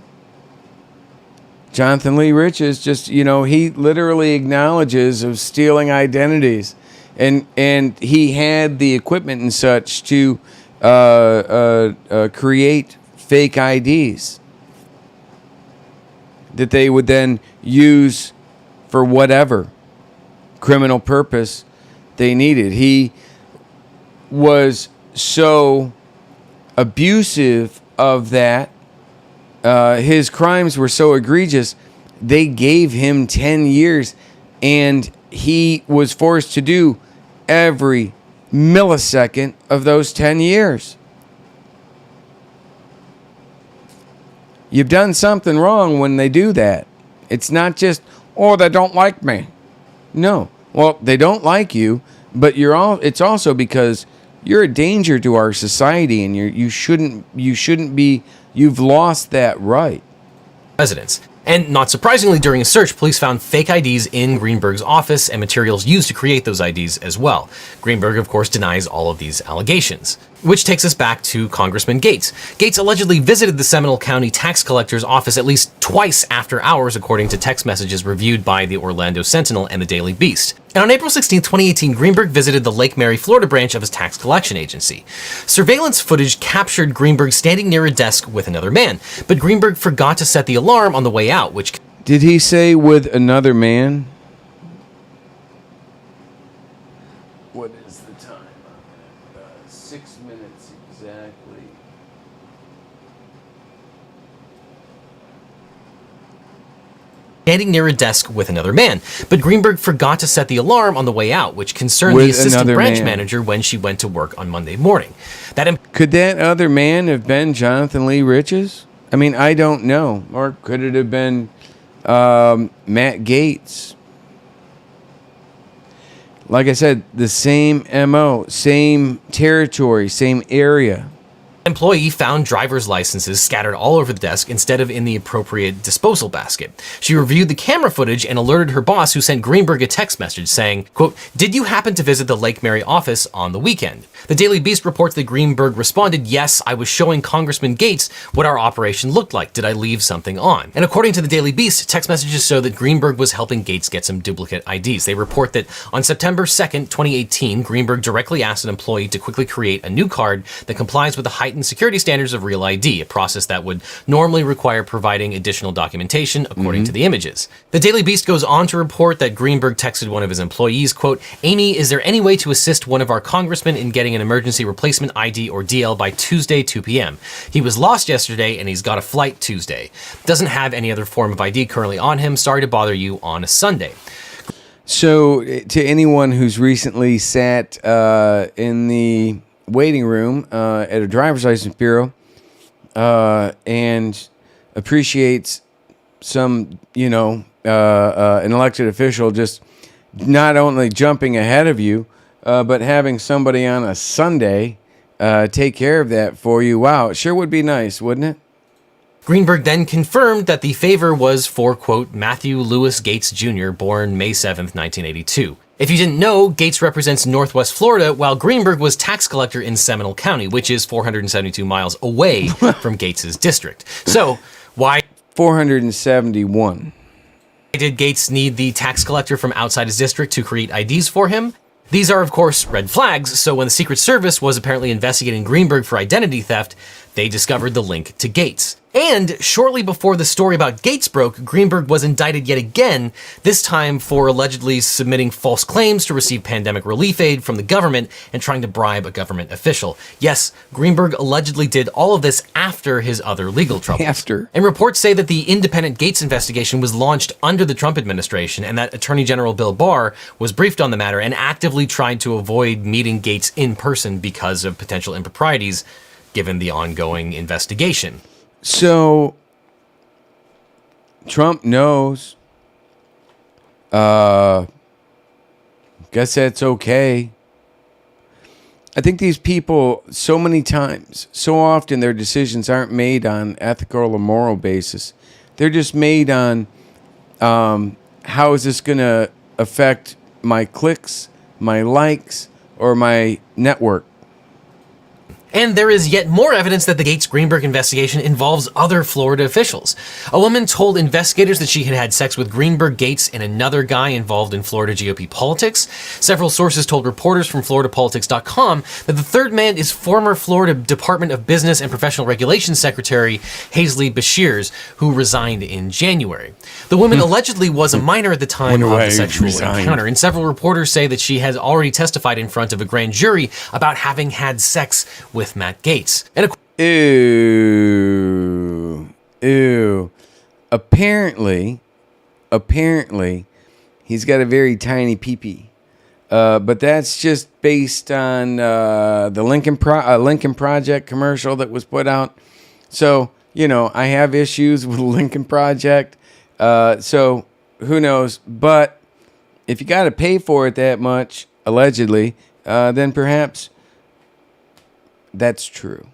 Jonathan Lee Riches just, he literally acknowledges of stealing identities. And he had the equipment and such to create fake IDs that they would then use for whatever criminal purpose they needed. He was so abusive of that. His crimes were so egregious, they gave him 10 years, and he was forced to do every millisecond of those 10 years. You've done something wrong when they do that. It's not just, they don't like me. No. Well, they don't like you, but it's also because you're a danger to our society, and you shouldn't be. You've lost that right. Residents. And not surprisingly, during a search, police found fake IDs in Greenberg's office and materials used to create those IDs as well. Greenberg, of course, denies all of these allegations. Which takes us back to Congressman Gaetz. Gaetz allegedly visited the Seminole County tax collector's office at least twice after hours, according to text messages reviewed by the Orlando Sentinel and the Daily Beast. And on April 16, 2018, Greenberg visited the Lake Mary, Florida branch of his tax collection agency. Surveillance footage captured Greenberg standing near a desk with another man, but Greenberg forgot to set the alarm on the way out, which... Did he say with another man? What is the time? 6 minutes exactly. Standing near a desk with another man, but Greenberg forgot to set the alarm on the way out, which concerned the assistant branch manager when she went to work on Monday morning. Could that other man have been Jonathan Lee Riches? I mean, I don't know. Or could it have been Matt Gaetz? Like I said, the same MO, same territory, same area. Employee found driver's licenses scattered all over the desk instead of in the appropriate disposal basket. She reviewed the camera footage and alerted her boss, who sent Greenberg a text message saying, quote, "Did you happen to visit the Lake Mary office on the weekend?" The Daily Beast reports that Greenberg responded, "Yes, I was showing Congressman Gaetz what our operation looked like. Did I leave something on?" And according to the Daily Beast, text messages show that Greenberg was helping Gaetz get some duplicate IDs. They report that on September 2nd, 2018, Greenberg directly asked an employee to quickly create a new card that complies with the heightened heightened security standards of Real ID, a process that would normally require providing additional documentation according to the images. The Daily Beast goes on to report that Greenberg texted one of his employees, quote, "Amy, is there any way to assist one of our congressmen in getting an emergency replacement ID or DL by Tuesday, 2 p.m.? He was lost yesterday and he's got a flight Tuesday. Doesn't have any other form of ID currently on him. Sorry to bother you on a Sunday." So, to anyone who's recently sat in the waiting room at a driver's license bureau and appreciates some, an elected official just not only jumping ahead of you, but having somebody on a Sunday take care of that for you. Wow, it sure would be nice, wouldn't it? Greenberg then confirmed that the favor was for, quote, Matthew Lewis Gaetz Jr., born May 7th, 1982. If you didn't know, Gaetz represents Northwest Florida, while Greenberg was tax collector in Seminole County, which is 472 miles away from Gaetz's district. So, why 471. did Gaetz need the tax collector from outside his district to create IDs for him? These are, of course, red flags, so when the Secret Service was apparently investigating Greenberg for identity theft, they discovered the link to Gaetz. And shortly before the story about Gaetz broke, Greenberg was indicted yet again, this time for allegedly submitting false claims to receive pandemic relief aid from the government and trying to bribe a government official. Yes, Greenberg allegedly did all of this after his other legal troubles. And reports say that the independent Gaetz investigation was launched under the Trump administration and that Attorney General Bill Barr was briefed on the matter and actively tried to avoid meeting Gaetz in person because of potential improprieties given the ongoing investigation. So, Trump knows. Guess that's okay. I think these people, so many times, so often their decisions aren't made on ethical or moral basis. They're just made on how is this going to affect my clicks, my likes, or my network. And there is yet more evidence that the Gaetz-Greenberg investigation involves other Florida officials. A woman told investigators that she had had sex with Greenberg, Gaetz, and another guy involved in Florida GOP politics. Several sources told reporters from FloridaPolitics.com that the third man is former Florida Department of Business and Professional Relations Secretary Hazley Bashirs, who resigned in January. The woman allegedly was a minor at the time of the sexual encounter, and several reporters say that she has already testified in front of a grand jury about having had sex with Matt Gaetz. And Ew. Apparently, he's got a very tiny pee-pee. But that's just based on the Lincoln Project commercial that was put out. So, I have issues with the Lincoln Project. So, who knows? But if you got to pay for it that much, allegedly, then perhaps that's true.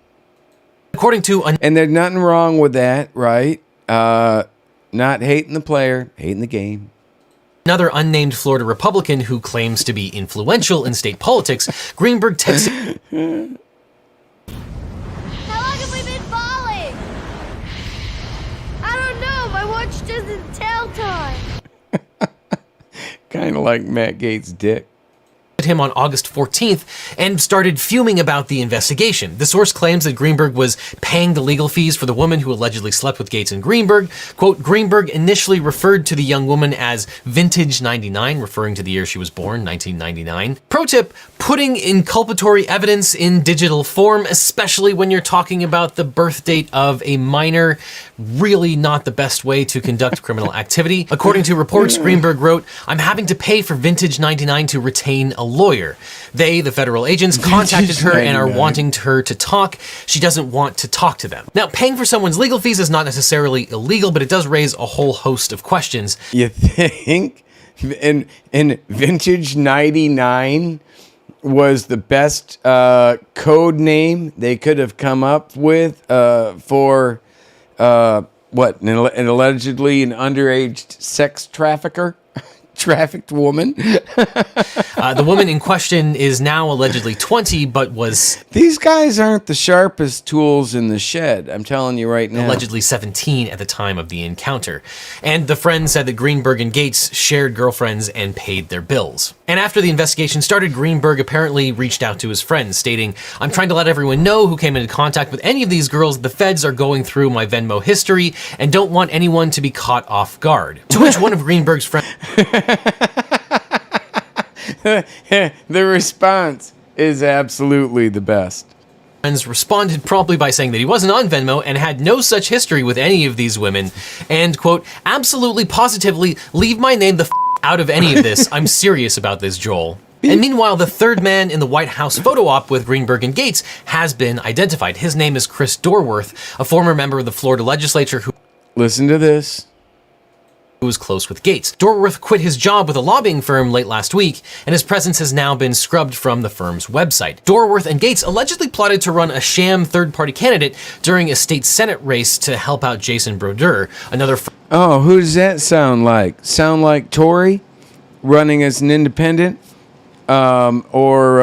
According to and there's nothing wrong with that, right? Not hating the player, hating the game. Another unnamed Florida Republican who claims to be influential in state politics, Greenberg texted. How long have we been falling? I don't know. My watch doesn't tell time. Kind of like Matt Gaetz' dick. Him on August 14th and started fuming about the investigation. The source claims that Greenberg was paying the legal fees for the woman who allegedly slept with Gaetz and Greenberg. Quote, Greenberg initially referred to the young woman as Vintage 99, referring to the year she was born, 1999. Pro tip, putting inculpatory evidence in digital form, especially when you're talking about the birth date of a minor, really not the best way to conduct criminal activity. According to reports, Greenberg wrote, I'm having to pay for Vintage 99 to retain a lawyer. They, the federal agents, contacted her and are wanting her to talk. She doesn't want to talk to them. Now, paying for someone's legal fees is not necessarily illegal, but it does raise a whole host of questions. You think? And Vintage 99 was the best code name they could have come up with for what? An allegedly an underage sex trafficker? trafficked woman. The woman in question is now allegedly 20, but was... These guys aren't the sharpest tools in the shed, I'm telling you right now. Allegedly 17 at the time of the encounter. And the friend said that Greenberg and Gaetz shared girlfriends and paid their bills. And after the investigation started, Greenberg apparently reached out to his friends, stating, "I'm trying to let everyone know who came into contact with any of these girls. The feds are going through my Venmo history and don't want anyone to be caught off guard." To which one of Greenberg's friends... The response is absolutely the best. Friends responded promptly by saying that he wasn't on Venmo and had no such history with any of these women. And, quote, "Absolutely, positively, leave my name the out of any of this. I'm serious about this, Joel." And meanwhile, the third man in the White House photo op with Greenberg and Gaetz has been identified. His name is Chris Dorworth, a former member of the Florida legislature who... Listen to this. ...who was close with Gaetz. Dorworth quit his job with a lobbying firm late last week, and his presence has now been scrubbed from the firm's website. Dorworth and Gaetz allegedly plotted to run a sham third-party candidate during a state Senate race to help out Jason Brodeur, another... Oh, who does that sound like? Sound like Tory running as an independent? Or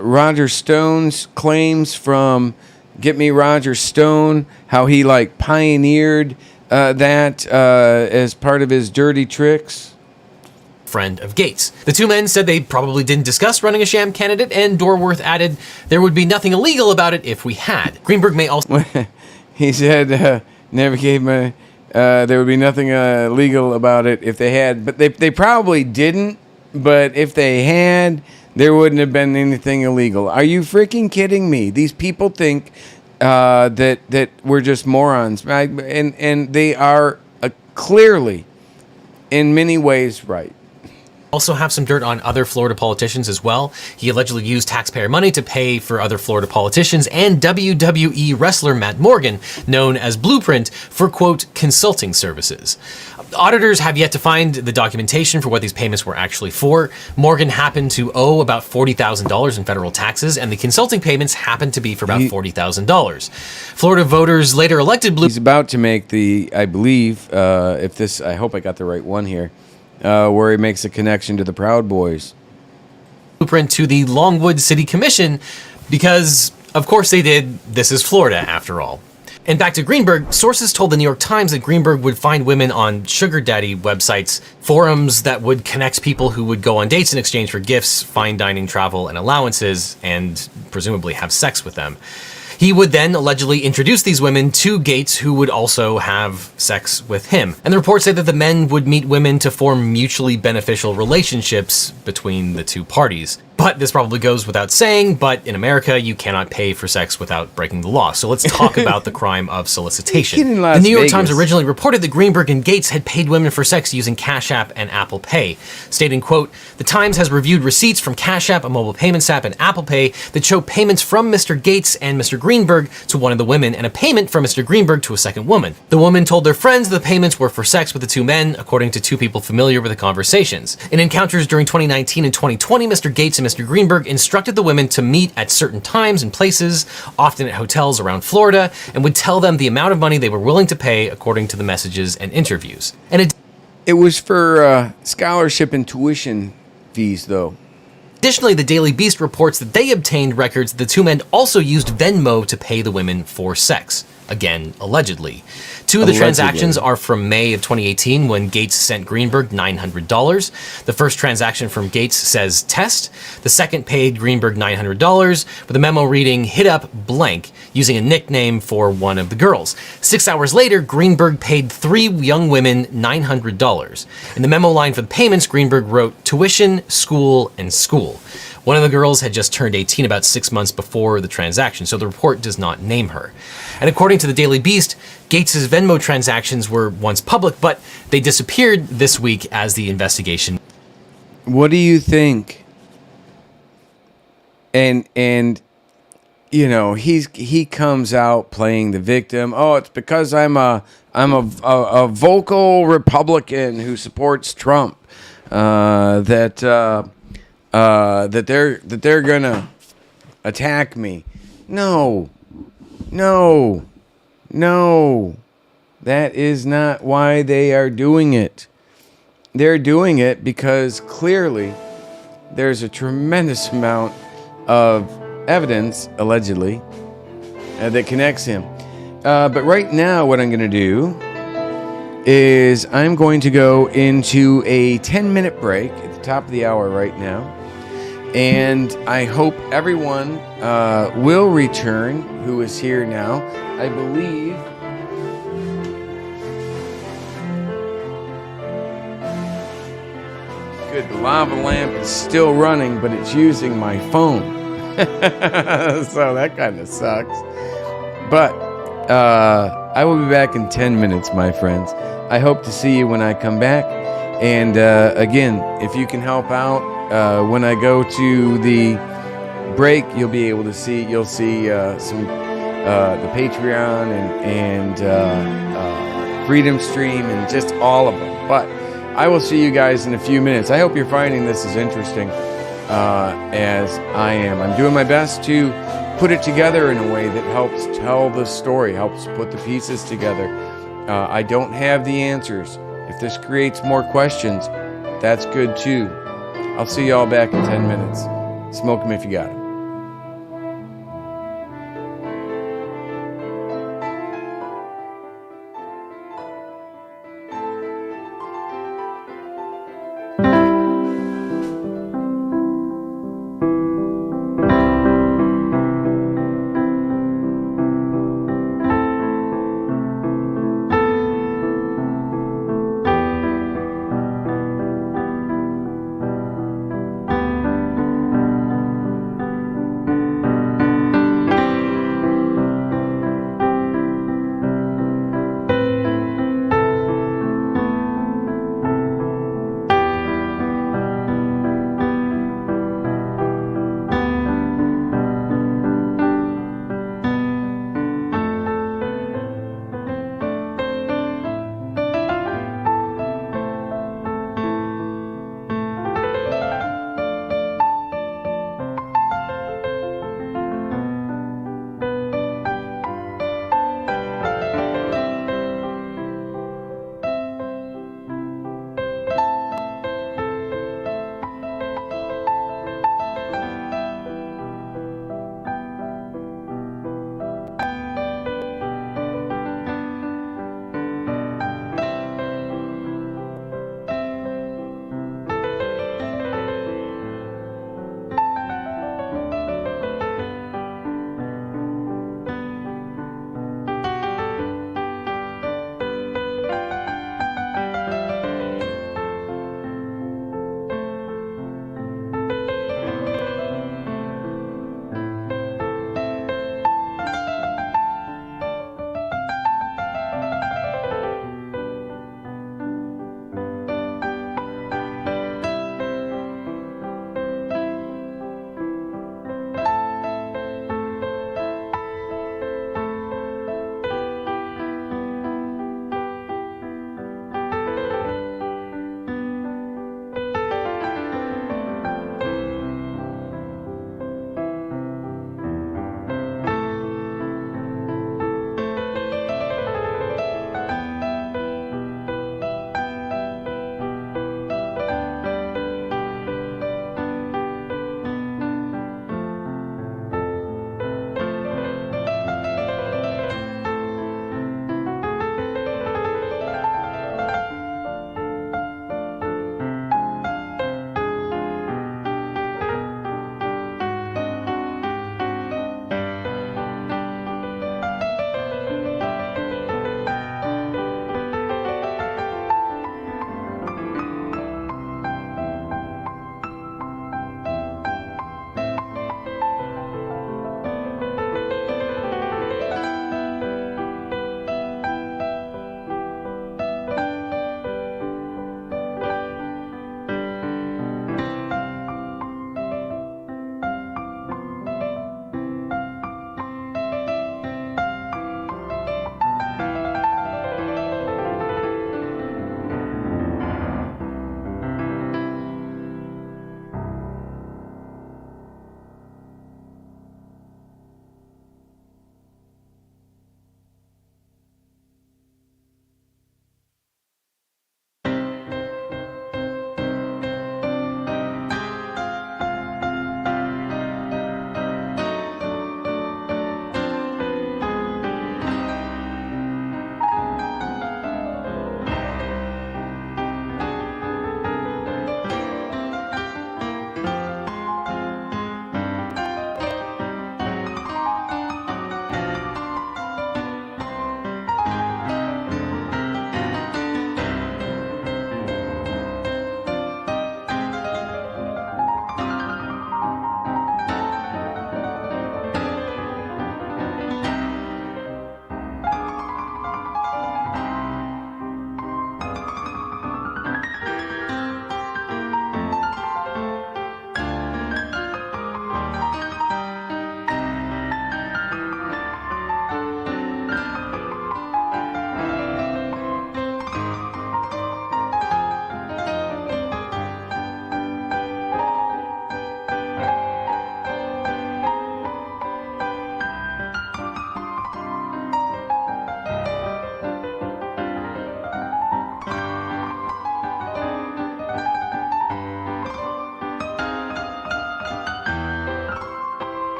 Roger Stone's claims from Get Me Roger Stone, how he like pioneered that as part of his dirty tricks? Friend of Gaetz. The two men said they probably didn't discuss running a sham candidate, and Dorworth added, "There would be nothing illegal about it if we had." Greenberg may also... He said, never gave my... there would be nothing legal about it if they had, but they probably didn't. But if they had, there wouldn't have been anything illegal. Are you freaking kidding me? These people think that we're just morons, and they are clearly, in many ways, right. Also have some dirt on other Florida politicians as well. He allegedly used taxpayer money to pay for other Florida politicians and WWE wrestler Matt Morgan, known as Blueprint, for, quote, consulting services. Auditors have yet to find the documentation for what these payments were actually for. Morgan happened to owe about $40,000 in federal taxes, and the consulting payments happened to be for about $40,000. Florida voters later elected Blueprint. He's about to make the, I believe, I hope I got the right one here, where he makes a connection to the Proud Boys. Blueprint to the Longwood City Commission because, of course they did, this is Florida after all. And back to Greenberg, sources told the New York Times that Greenberg would find women on sugar daddy websites, forums that would connect people who would go on dates in exchange for gifts, fine dining, travel, and allowances, and presumably have sex with them. He would then allegedly introduce these women to Gaetz, who would also have sex with him. And the reports say that the men would meet women to form mutually beneficial relationships between the two parties. But this probably goes without saying, but in America, you cannot pay for sex without breaking the law. So let's talk about the crime of solicitation. The New York Times originally reported that Greenberg and Gaetz had paid women for sex using Cash App and Apple Pay, stating, quote, "The Times has reviewed receipts from Cash App, a mobile payments app, and Apple Pay that show payments from Mr. Gaetz and Mr. Greenberg to one of the women and a payment from Mr. Greenberg to a second woman. The woman told their friends the payments were for sex with the two men, according to two people familiar with the conversations. In encounters during 2019 and 2020, Mr. Gaetz and Mr. Greenberg instructed the women to meet at certain times and places, often at hotels around Florida, and would tell them the amount of money they were willing to pay according to the messages and interviews." And it was for scholarship and tuition fees, though. Additionally, the Daily Beast reports that they obtained records that the two men also used Venmo to pay the women for sex. Again, allegedly. Two of the transactions are from May of 2018 when Gaetz sent Greenberg $900. The first transaction from Gaetz says test. The second paid Greenberg $900 with a memo reading hit up blank using a nickname for one of the girls. 6 hours later, Greenberg paid 3 young women $900. In the memo line for the payments, Greenberg wrote tuition, school, and school. One of the girls had just turned 18 about 6 months before the transaction, so the report does not name her. And according to the Daily Beast, Gaetz' Venmo transactions were once public, but they disappeared this week as the investigation. What do you think? And you know, he comes out playing the victim. Oh, it's because I'm a vocal Republican who supports Trump that they're gonna attack me. No, that is not why they are doing it. they're doing it because clearly there's a tremendous amount of evidence, allegedly, that connects him. But right now, what I'm going to do is I'm going to go into a 10-minute break at the top of the hour right now. And I hope everyone will return who is here now. I believe good, the lava lamp is still running, but it's using my phone. So that kind of sucks. But I will be back in 10 minutes, my friends. I hope to see you when I come back. And again, if you can help out when I go to the break, you'll be able to see. You'll see some the Patreon and Freedom Stream and just all of them. But I will see you guys in a few minutes. I hope you're finding this as interesting as I am. I'm doing my best to put it together in a way that helps tell the story, helps put the pieces together. I don't have the answers. If this creates more questions, that's good too. I'll see y'all back in 10 minutes. Smoke 'em if you got 'em.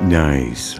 Nice.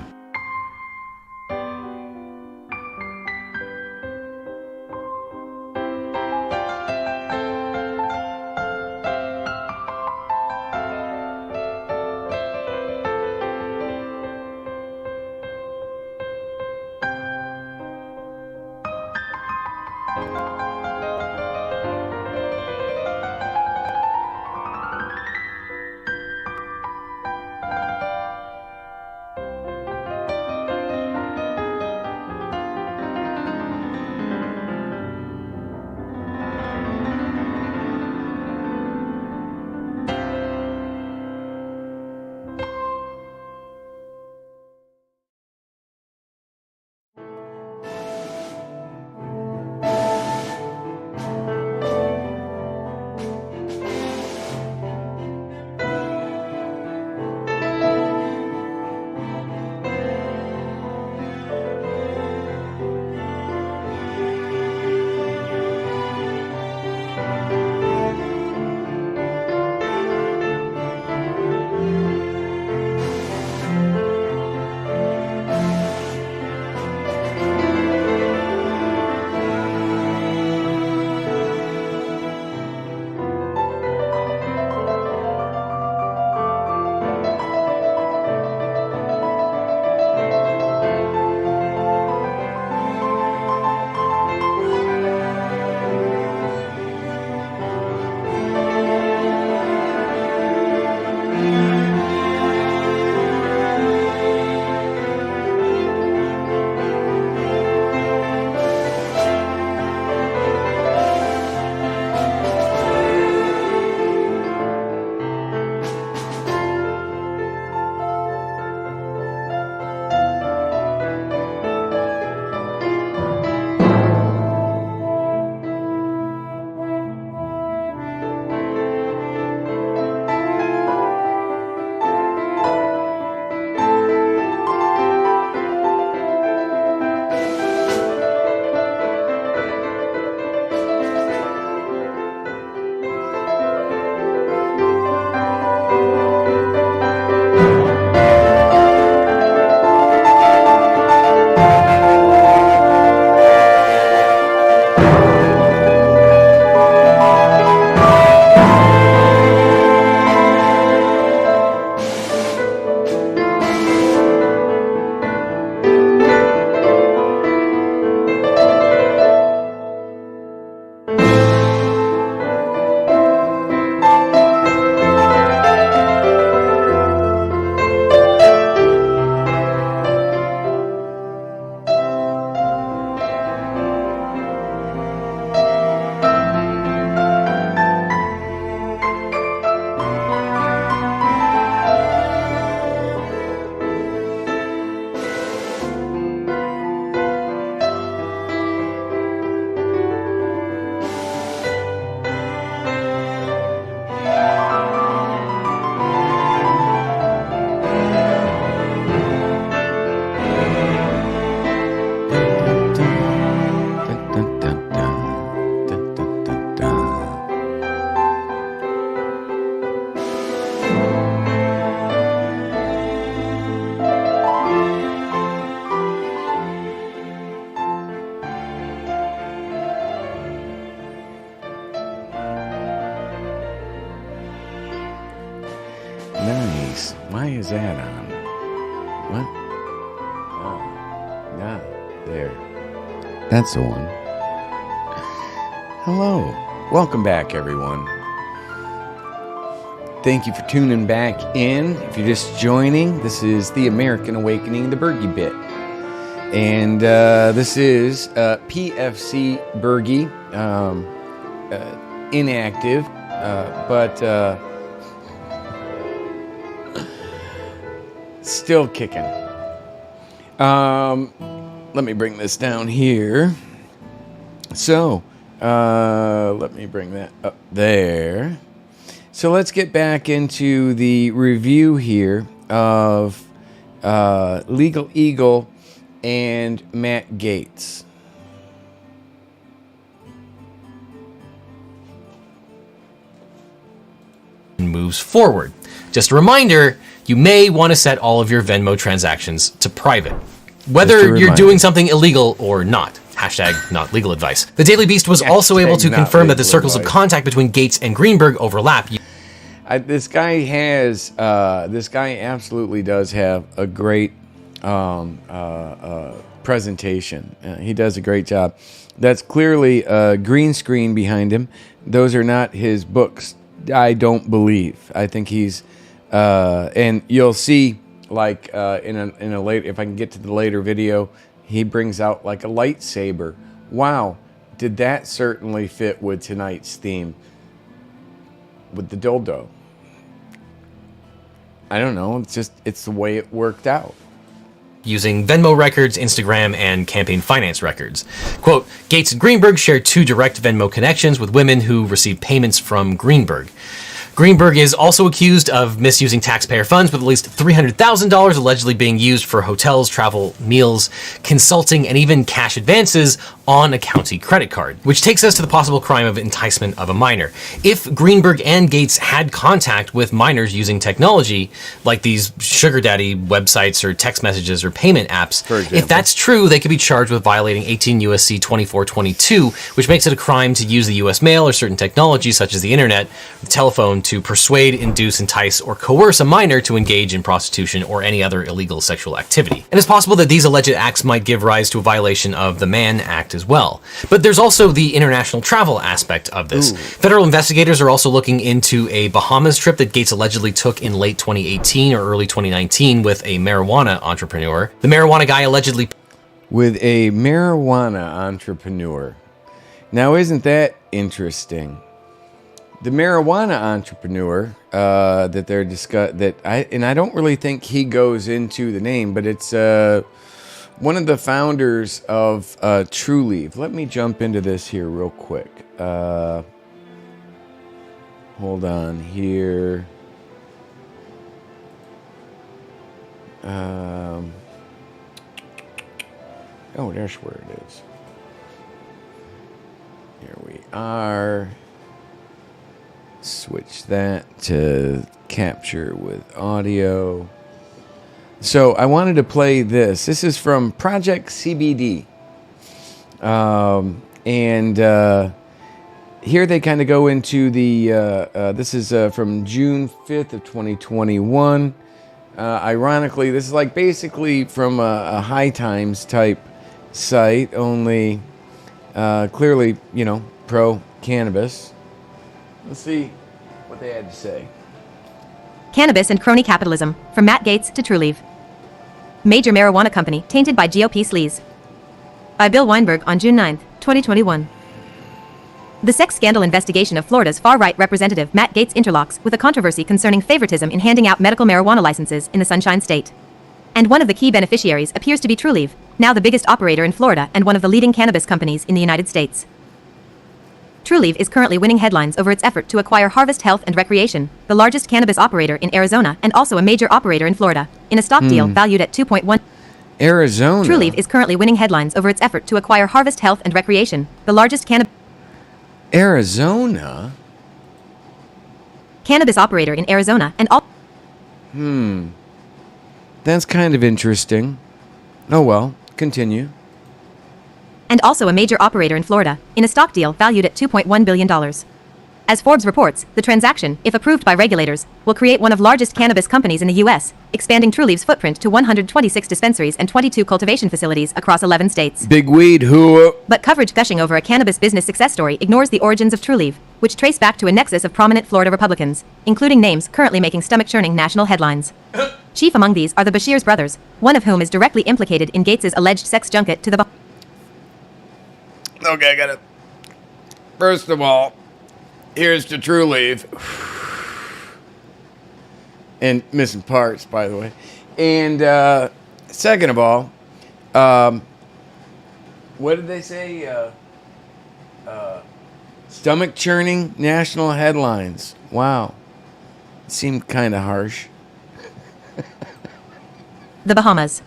Nice. Why is that on? What? Oh, yeah, there. That's the one. Hello. Welcome back, everyone. Thank you for tuning back in. If you're just joining, this is The American Awakening, the Bergy-Bit. And this is PFC Bergy, inactive, but still kicking. Let me bring this down here. So, let me bring that up there. So let's get back into the review here of Legal Eagle and Matt Gaetz. Moves forward. Just a reminder, you may want to set all of your Venmo transactions to private, whether you're doing something illegal or not. Hashtag not legal advice. The Daily Beast was also able to confirm that the circles of contact between Gaetz and Greenberg overlap. This guy absolutely does have a great presentation. He does a great job. That's clearly a green screen behind him. Those are not his books, I don't believe. I think he's, and you'll see, like in a later, if I can get to the later video, he brings out like a lightsaber. Wow, did that certainly fit with tonight's theme with the dildo? I don't know. It's the way it worked out. Using Venmo records, Instagram, and campaign finance records. Quote, Gaetz and Greenberg share 2 direct Venmo connections with women who receive payments from Greenberg. Greenberg is also accused of misusing taxpayer funds, with at least $300,000 allegedly being used for hotels, travel, meals, consulting, and even cash advances on a county credit card, which takes us to the possible crime of enticement of a minor. If Greenberg and Gaetz had contact with minors using technology, like these sugar daddy websites or text messages or payment apps, if that's true, they could be charged with violating 18 U.S.C. 2422, which makes it a crime to use the U.S. mail or certain technology such as the internet, the telephone, to persuade, induce, entice, or coerce a minor to engage in prostitution or any other illegal sexual activity. And it's possible that these alleged acts might give rise to a violation of the Mann Act as well. But there's also the international travel aspect of this. Federal investigators are also looking into a Bahamas trip that Gaetz allegedly took in late 2018 or early 2019 with a marijuana entrepreneur. The marijuana guy allegedly... With a marijuana entrepreneur. Now, isn't that interesting? The marijuana entrepreneur that they're I don't really think he goes into the name, but it's one of the founders of True Leave. Let me jump into this here real quick. Hold on here. Oh, there's where it is. Here we are. Switch that to capture with audio. So I wanted to play this. This is from Project CBD. And here they kind of go into the, this is from June 5th of 2021. Ironically, this is like basically from a High Times type site, only clearly, you know, pro-cannabis. Let's see what they had to say. Cannabis and crony capitalism, from Matt Gaetz to True Leave. Major marijuana company tainted by GOP sleaze. By Bill Weinberg on June 9, 2021. The sex scandal investigation of Florida's far-right representative Matt Gaetz interlocks with a controversy concerning favoritism in handing out medical marijuana licenses in the Sunshine State. And one of the key beneficiaries appears to be True Leave, now the biggest operator in Florida and one of the leading cannabis companies in the United States. True Leave is currently winning headlines over its effort to acquire Harvest Health and Recreation, the largest cannabis operator in Arizona and also a major operator in Florida, in a stock deal valued at $2.1 Arizona. True Leave is currently winning headlines over its effort to acquire Harvest Health and Recreation, the largest Arizona? Cannabis operator in Arizona and all... That's kind of interesting. Oh well, continue. And also a major operator in Florida, in a stock deal valued at $2.1 billion. As Forbes reports, the transaction, if approved by regulators, will create one of the largest cannabis companies in the U.S., expanding True Leave's footprint to 126 dispensaries and 22 cultivation facilities across 11 states. Big weed, who? But coverage gushing over a cannabis business success story ignores the origins of True Leave, which trace back to a nexus of prominent Florida Republicans, including names currently making stomach-churning national headlines. Chief among these are the Beshears brothers, one of whom is directly implicated in Gaetz's alleged sex junket to the... Okay, I got it. First of all, here's to True Leave. And missing parts, by the way. And second of all, what did they say? Stomach churning national headlines. Wow. Seemed kind of harsh. The Bahamas.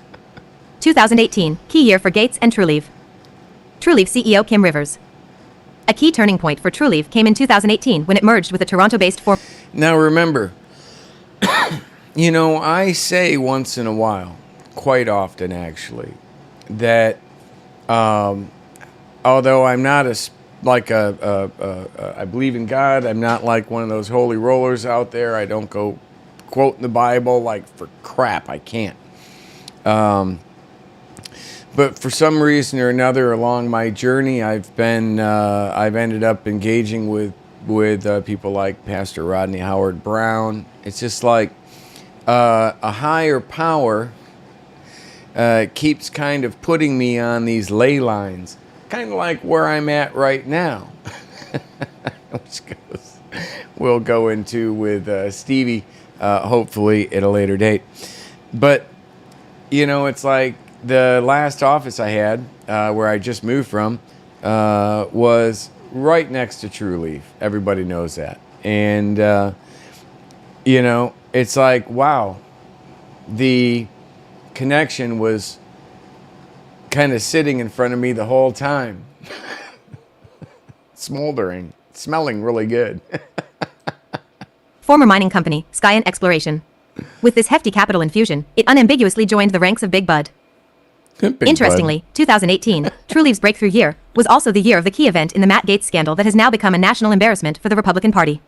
2018, key year for Gaetz and True Leave. True Leave CEO Kim Rivers. A key turning point for True Leave came in 2018 when it merged with a Toronto-based Now remember, You know, I say once in a while, quite often actually, that although I'm not I believe in God, I'm not like one of those holy rollers out there. I don't go quoting the Bible like for crap. I can't. But for some reason or another along my journey, I've ended up engaging with people like Pastor Rodney Howard-Browne. It's just like a higher power keeps kind of putting me on these ley lines, kind of like where I'm at right now, which we'll go into with Stevie, hopefully at a later date. But, you know, it's like the last office I had, where I just moved from, was right next to True Leaf. Everybody knows that. And, you know, it's like, wow, the connection was kind of sitting in front of me the whole time. Smoldering, smelling really good. Former mining company, Sky and Exploration. With this hefty capital infusion, it unambiguously joined the ranks of Big Bud. Interestingly, 2018, True Leaf's breakthrough year, was also the year of the key event in the Matt Gaetz scandal that has now become a national embarrassment for the Republican Party.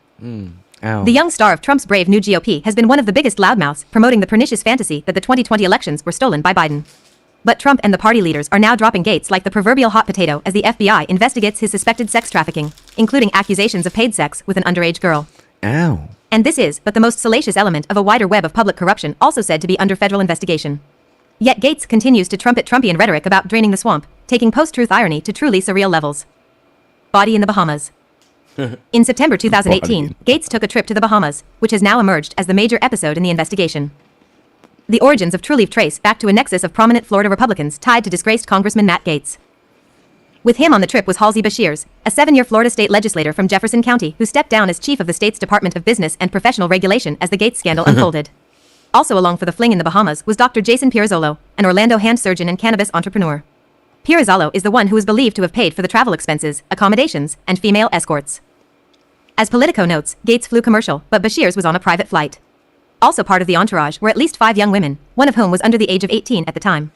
The young star of Trump's brave new GOP has been one of the biggest loudmouths promoting the pernicious fantasy that the 2020 elections were stolen by Biden. But Trump and the party leaders are now dropping Gaetz like the proverbial hot potato as the FBI investigates his suspected sex trafficking, including accusations of paid sex with an underage girl. Ow. And this is but the most salacious element of a wider web of public corruption also said to be under federal investigation. Yet Gaetz continues to trumpet Trumpian rhetoric about draining the swamp, taking post-truth irony to truly surreal levels. Body in the Bahamas. In September 2018, Gaetz took a trip to the Bahamas, which has now emerged as the major episode in the investigation. The origins of True Leaf trace back to a nexus of prominent Florida Republicans tied to disgraced Congressman Matt Gaetz. With him on the trip was Halsey Bashirs, a 7-year Florida state legislator from Jefferson County who stepped down as chief of the state's Department of Business and Professional Regulation as the Gaetz scandal unfolded. Also along for the fling in the Bahamas was Dr. Jason Pirozzolo, an Orlando hand surgeon and cannabis entrepreneur. Pirozzolo is the one who is believed to have paid for the travel expenses, accommodations, and female escorts. As Politico notes, Gaetz flew commercial, but Bashirs was on a private flight. Also part of the entourage were at least 5 young women, one of whom was under the age of 18 at the time.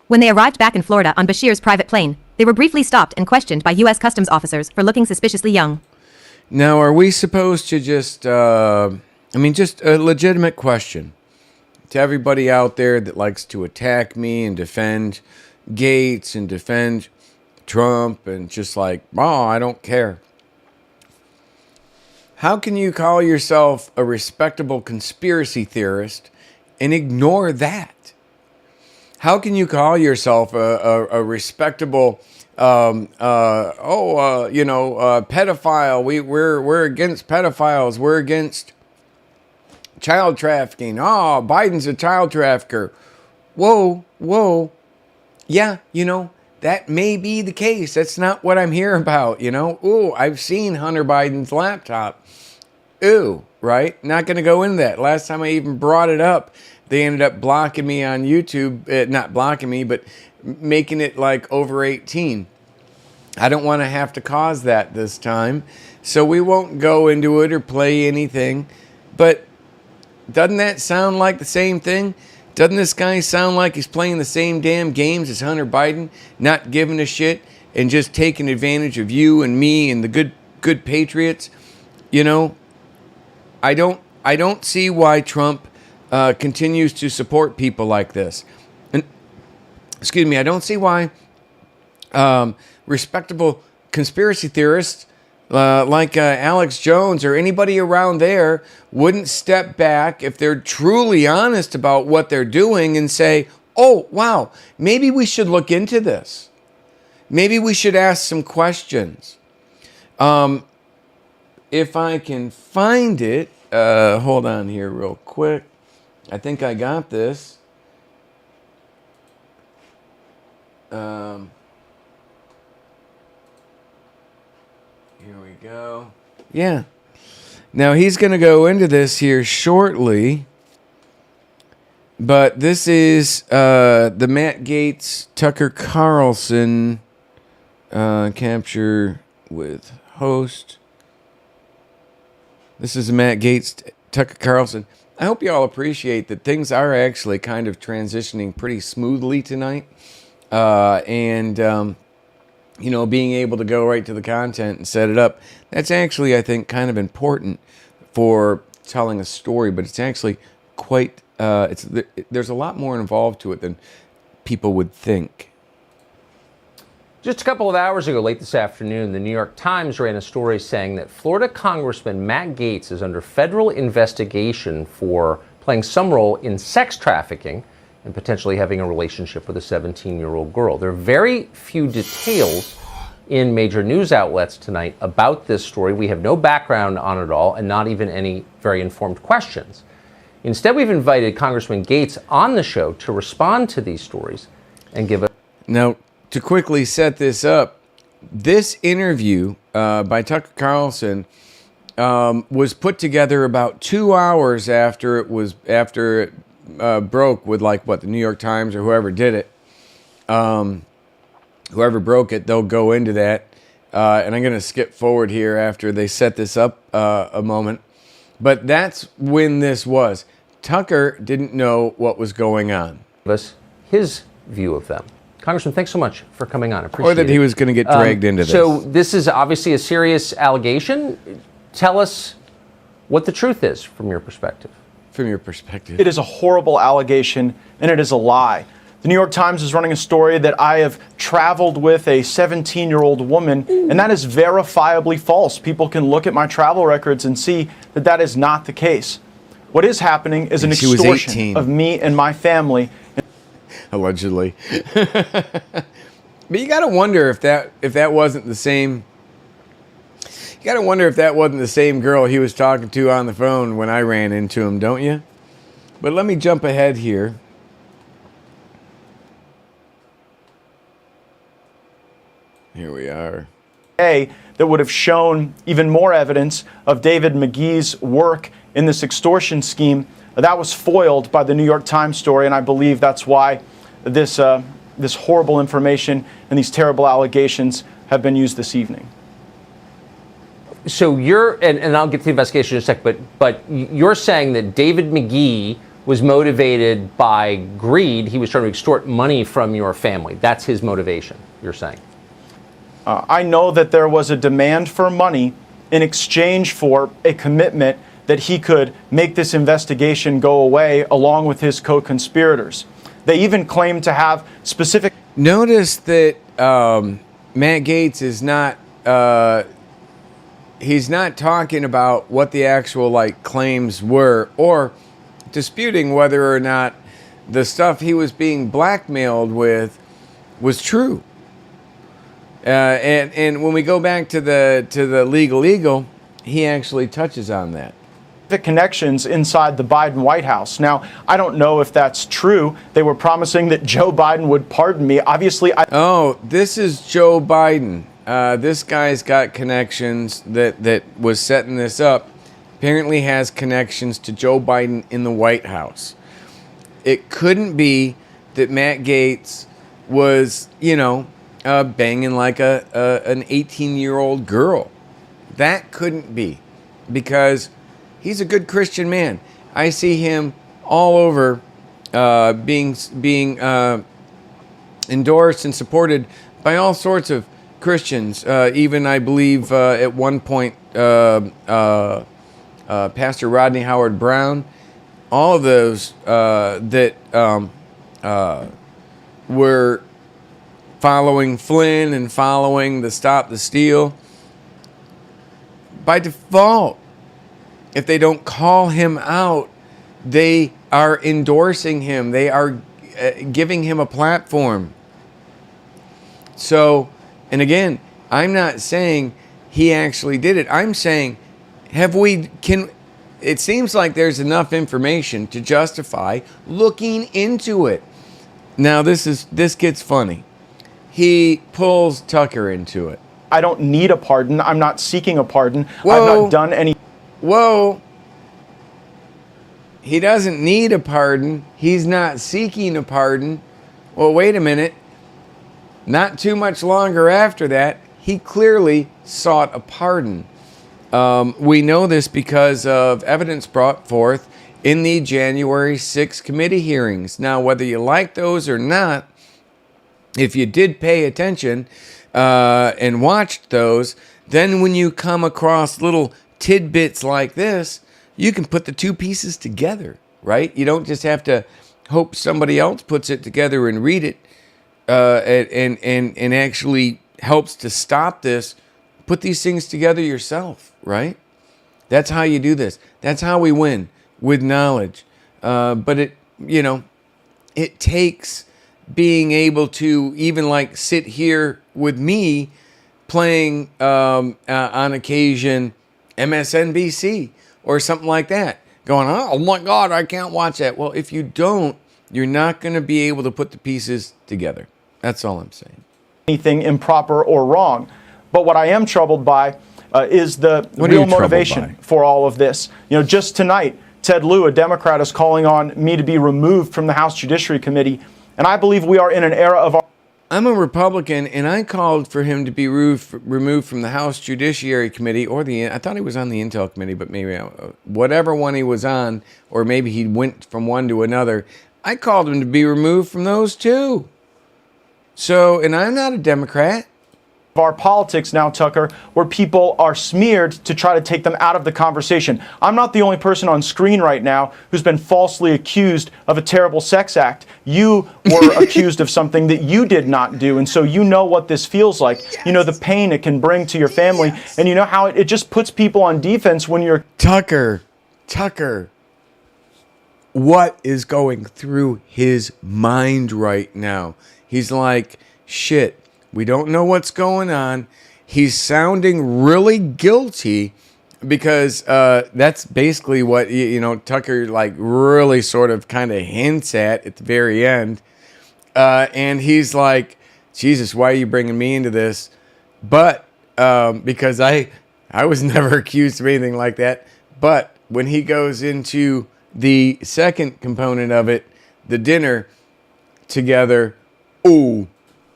When they arrived back in Florida on Bashir's private plane, they were briefly stopped and questioned by U.S. Customs officers for looking suspiciously young. Now, are we supposed to just a legitimate question to everybody out there that likes to attack me and defend Gaetz and defend Trump and just like, oh, I don't care. How can you call yourself a respectable conspiracy theorist and ignore that? How can you call yourself a respectable, pedophile? We're against pedophiles. We're against child trafficking. Oh, Biden's a child trafficker. Whoa. Yeah, that may be the case. That's not what I'm here about, Ooh, I've seen Hunter Biden's laptop. Ooh, right? Not going to go into that. Last time I even brought it up, they ended up blocking me on YouTube. Not blocking me, but making it like over 18. I don't want to have to cause that this time. So we won't go into it or play anything. But doesn't that sound like the same thing? Doesn't this guy sound like he's playing the same damn games as Hunter Biden? Not giving a shit and just taking advantage of you and me and the good patriots? I don't see why Trump continues to support people like this. And I don't see why respectable conspiracy theorists like Alex Jones or anybody around there wouldn't step back if they're truly honest about what they're doing and say, oh, wow, maybe we should look into this. Maybe we should ask some questions. If I can find it, hold on here real quick. I think I got this. Here we go. Yeah. Now he's going to go into this here shortly. But this is the Matt Gaetz, Tucker Carlson capture with host. This is the Matt Gaetz Tucker Carlson. I hope you all appreciate that things are actually kind of transitioning pretty smoothly tonight. You know, being able to go right to the content and set it up, that's actually, I think, kind of important for telling a story, but it's actually quite, there's a lot more involved to it than people would think. Just a couple of hours ago, late this afternoon, the New York Times ran a story saying that Florida Congressman Matt Gaetz is under federal investigation for playing some role in sex trafficking and potentially having a relationship with a 17-year-old girl. There are very few details in major news outlets tonight about this story. We have no background on it all and not even any very informed questions. Instead, we've invited Congressman Gaetz on the show to respond to these stories and give a... Now, to quickly set this up, this interview by Tucker Carlson was put together about 2 hours after it broke with, like, what, the New York Times or whoever did it. Whoever broke it, they'll go into that. And I'm going to skip forward here after they set this up a moment. But that's when this was. Tucker didn't know what was going on. His view of them. Congressman, thanks so much for coming on. I appreciate it. Or that he was going to get dragged into this. So this is obviously a serious allegation. Tell us what the truth is from your perspective. From your perspective. It is a horrible allegation, and it is a lie. The New York Times is running a story that I have traveled with a 17-year-old woman, and that is verifiably false. People can look at my travel records and see that that is not the case. What is happening is an extortion of me and my family. Allegedly. But you got to wonder if that wasn't the same. You got to wonder if that wasn't the same girl he was talking to on the phone when I ran into him, don't you? But let me jump ahead here. Here we are. That would have shown even more evidence of David McGee's work in this extortion scheme. That was foiled by the New York Times story, and I believe that's why this horrible information and these terrible allegations have been used this evening. So you're, and I'll get to the investigation in a sec, but you're saying that David McGee was motivated by greed. He was trying to extort money from your family. That's his motivation, you're saying? I know that there was a demand for money in exchange for a commitment that he could make this investigation go away along with his co-conspirators. They even claim to have specific... Notice that Matt Gaetz is not... he's not talking about what the actual claims were or disputing whether or not the stuff he was being blackmailed with was true. And when we go back to the legal eagle, he actually touches on that. Connections inside the Biden White House. Now, I don't know if that's true. They were promising that Joe Biden would pardon me. Obviously, Oh, this is Joe Biden. This guy's got connections that was setting this up. Apparently has connections to Joe Biden in the White House. It couldn't be that Matt Gaetz was, banging like an 18-year-old girl. That couldn't be, because he's a good Christian man. I see him all over being endorsed and supported by all sorts of Christians. Even, I believe, at one point, Pastor Rodney Howard Brown. All of those that were following Flynn and following the Stop the Steal. By default, if they don't call him out, they are endorsing him. They are giving him a platform. So, and again, I'm not saying he actually did it. I'm saying, it seems like there's enough information to justify looking into it. Now, this gets funny. He pulls Tucker into it. I don't need a pardon. I'm not seeking a pardon. Whoa. I've not done any... Whoa. He doesn't need a pardon. He's not seeking a pardon. Well, wait a minute. Not too much longer after that, he clearly sought a pardon. We know this because of evidence brought forth in the January 6th committee hearings. Now, whether you like those or not, if you did pay attention and watched those, then when you come across little tidbits like this, you can put the two pieces together, right? You don't just have to hope somebody else puts it together and read it and actually helps to stop this. Put these things together yourself, right? That's how you do this. That's how we win, with knowledge. But it takes being able to even like sit here with me playing on occasion MSNBC or something like that, going, oh my God, I can't watch that. Well, if you don't, you're not going to be able to put the pieces together. That's all I'm saying. Anything improper or wrong. But what I am troubled by is the real motivation for all of this. Just tonight, Ted Lieu, a Democrat, is calling on me to be removed from the House Judiciary Committee. And I believe we are in an era of... I'm a Republican, and I called for him to be removed from the House Judiciary Committee, or I thought he was on the Intel Committee, but maybe whatever one he was on, or maybe he went from one to another. I called him to be removed from those too. So, and I'm not a Democrat. Our politics now, Tucker, where people are smeared to try to take them out of the conversation. I'm not the only person on screen right now who's been falsely accused of a terrible sex act. You were accused of something that you did not do, and so you know what this feels like. Yes. You know the pain it can bring to your family, yes. And you know how it just puts people on defense when you're... Tucker, what is going through his mind right now? He's like, shit. We don't know what's going on. He's sounding really guilty because that's basically what, Tucker like really sort of kind of hints at the very end. And he's like, Jesus, why are you bringing me into this? But because I was never accused of anything like that. But when he goes into the second component of it, the dinner together, ooh.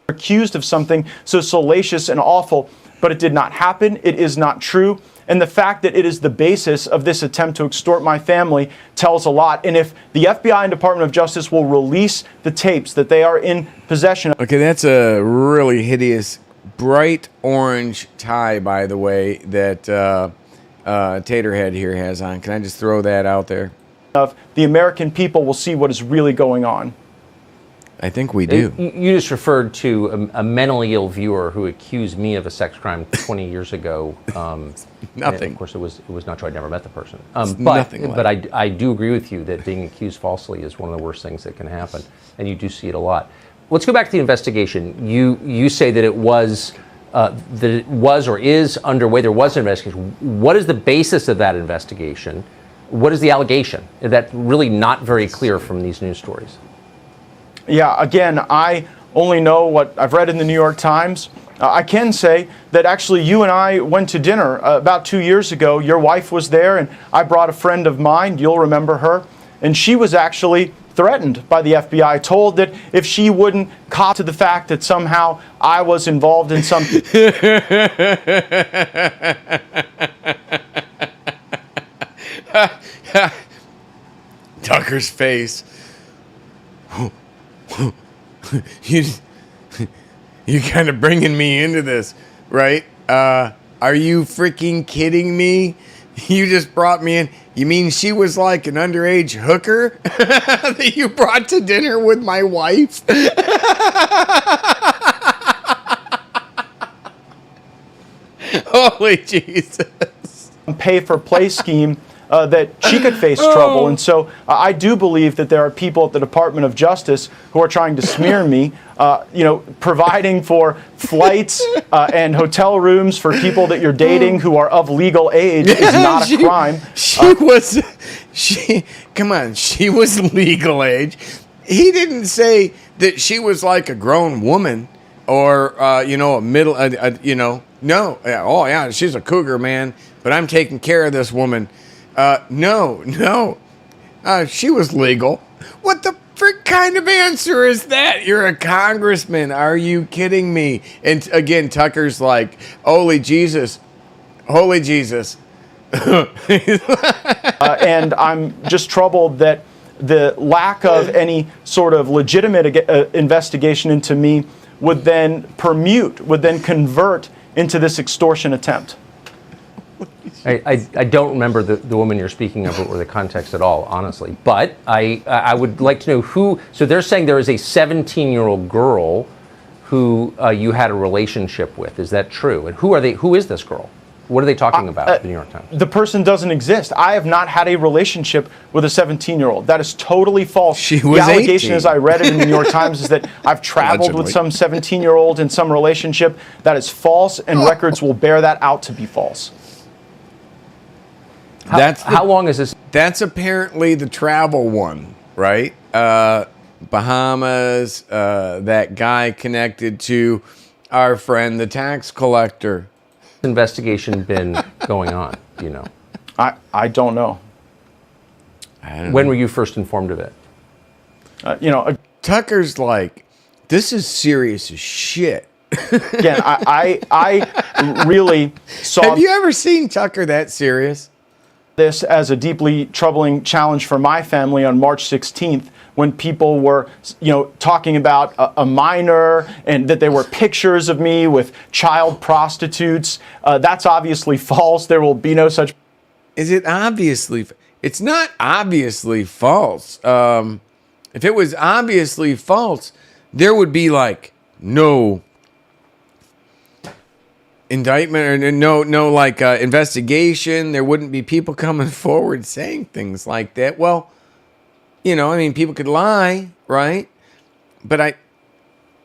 Accused of something so salacious and awful, but it did not happen. It is not true. And the fact that it is the basis of this attempt to extort my family tells a lot. And if the FBI and Department of Justice will release the tapes that they are in possession of... Okay, that's a really hideous, bright orange tie, by the way, that Taterhead here has on. Can I just throw that out there? Of the American people will see what is really going on. I think we do. You just referred to a mentally ill viewer who accused me of a sex crime 20 years ago. Nothing. Of course, it was not true. I'd never met the person. But I do agree with you that being accused falsely is one of the worst things that can happen, and you do see it a lot. Let's go back to the investigation. You say that it was or is underway. There was an investigation. What is the basis of that investigation? What is the allegation? That's really not very clear from these news stories. Yeah, again, I only know what I've read in the New York Times. I can say that actually you and I went to dinner about 2 years ago. Your wife was there, and I brought a friend of mine. You'll remember her. And she was actually threatened by the FBI, told that if she wouldn't cop to the fact that somehow I was involved in something. Tucker's face. You kind of bringing me into this, right? Are you freaking kidding me? You just brought me in. You mean she was like an underage hooker that you brought to dinner with my wife? Holy Jesus. Pay for play scheme that she could face trouble. And so I do believe that there are people at the Department of Justice who are trying to smear me, providing for flights and hotel rooms for people that you're dating who are of legal age is not a crime. She was legal age. He didn't say that she was like a grown woman or, a middle, no. Oh, yeah, she's a cougar, man. But I'm taking care of this woman. No. She was legal. What the frick kind of answer is that? You're a congressman. Are you kidding me? And again, Tucker's like, holy Jesus. Holy Jesus. And I'm just troubled that the lack of any sort of legitimate investigation into me would then convert into this extortion attempt. I don't remember the woman you're speaking of or the context at all, honestly. But I would like to know who. So they're saying there is a 17-year-old girl who you had a relationship with. Is that true? And who are they? Who is this girl? What are they talking about? The New York Times. The person doesn't exist. I have not had a relationship with a 17-year-old. That is totally false. She was the allegation, 18. as I read it in the New York Times, is that I've traveled with some 17-year-old in some relationship. That is false, and records will bear that out to be false. How long is this? That's apparently the travel one, right? Bahamas, that guy connected to our friend, the tax collector. Investigation been going on, you know? I don't know. When were you first informed of it? Tucker's like, this is serious as shit. Again, I really saw. Have you ever seen Tucker that serious? This as a deeply troubling challenge for my family on March 16th, when people were, talking about a minor and that there were pictures of me with child prostitutes. That's obviously false. There will be no such. Is it obviously? It's not obviously false. If it was obviously false, there would be no indictment or no investigation. There wouldn't be people coming forward saying things like that. Well, people could lie, right? But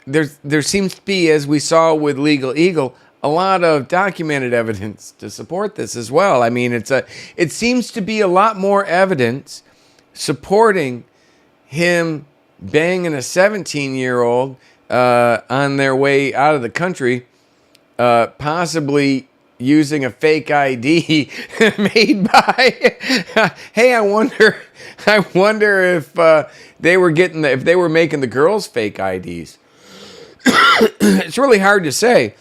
there seems to be, as we saw with Legal Eagle, a lot of documented evidence to support this as well. I mean, it seems to be a lot more evidence supporting him banging a 17-year-old on their way out of the country, possibly using a fake ID made by. Hey, I wonder if they were making the girls fake IDs. It's really hard to say.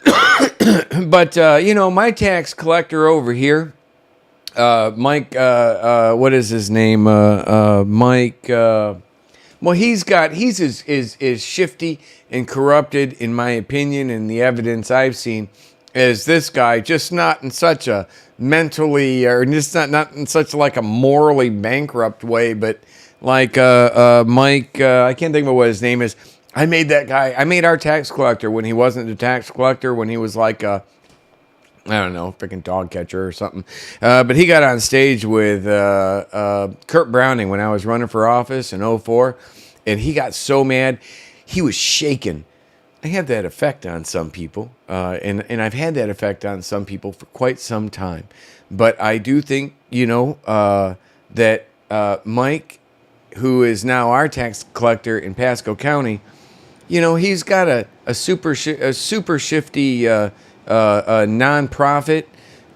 But my tax collector over here, Mike. What is his name? Mike. Well, he's as shifty and corrupted, in my opinion, and the evidence I've seen, as this guy. Just not in such a mentally, or just not in such a morally bankrupt way, but like Mike. I can't think of what his name is. I made our tax collector when he wasn't a tax collector, when he was like a, I don't know, freaking dog catcher or something. But he got on stage with Kurt Browning when I was running for office in 2004, and he got so mad, he was shaking. I have that effect on some people, and I've had that effect on some people for quite some time. But I do think, that Mike, who is now our tax collector in Pasco County, he's got a super shifty nonprofit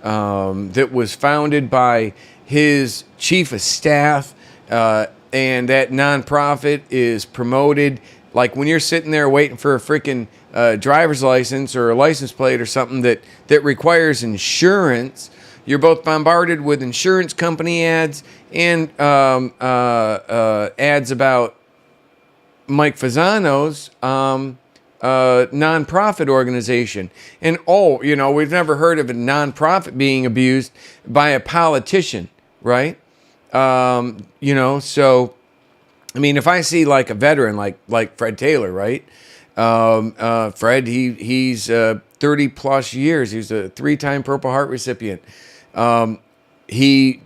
that was founded by his chief of staff, and that nonprofit is promoted. Like when you're sitting there waiting for a freaking driver's license or a license plate or something that requires insurance, you're both bombarded with insurance company ads and ads about Mike Fasano's nonprofit organization. And we've never heard of a nonprofit being abused by a politician, right? So I mean, if I see like a veteran like Fred Taylor, right? Fred, he's 30 plus years. He's a 3-time Purple Heart recipient. He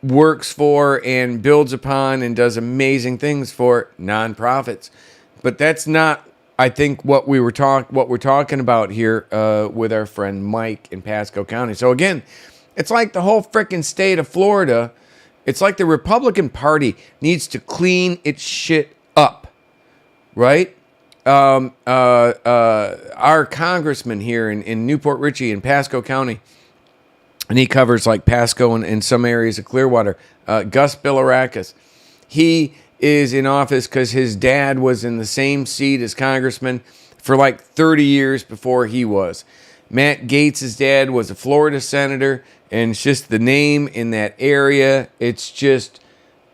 works for and builds upon and does amazing things for nonprofits. But that's not, I think, what we're talking about here with our friend Mike in Pasco County. So again, it's like the whole freaking state of Florida. It's like the Republican Party needs to clean its shit up, right? Our congressman here in Newport Richey in Pasco County, and he covers like Pasco and some areas of Clearwater, Gus Bilirakis. He is in office because his dad was in the same seat as congressman for like 30 years before he was. Matt Gaetz' dad was a Florida senator, and it's just the name in that area. It's just,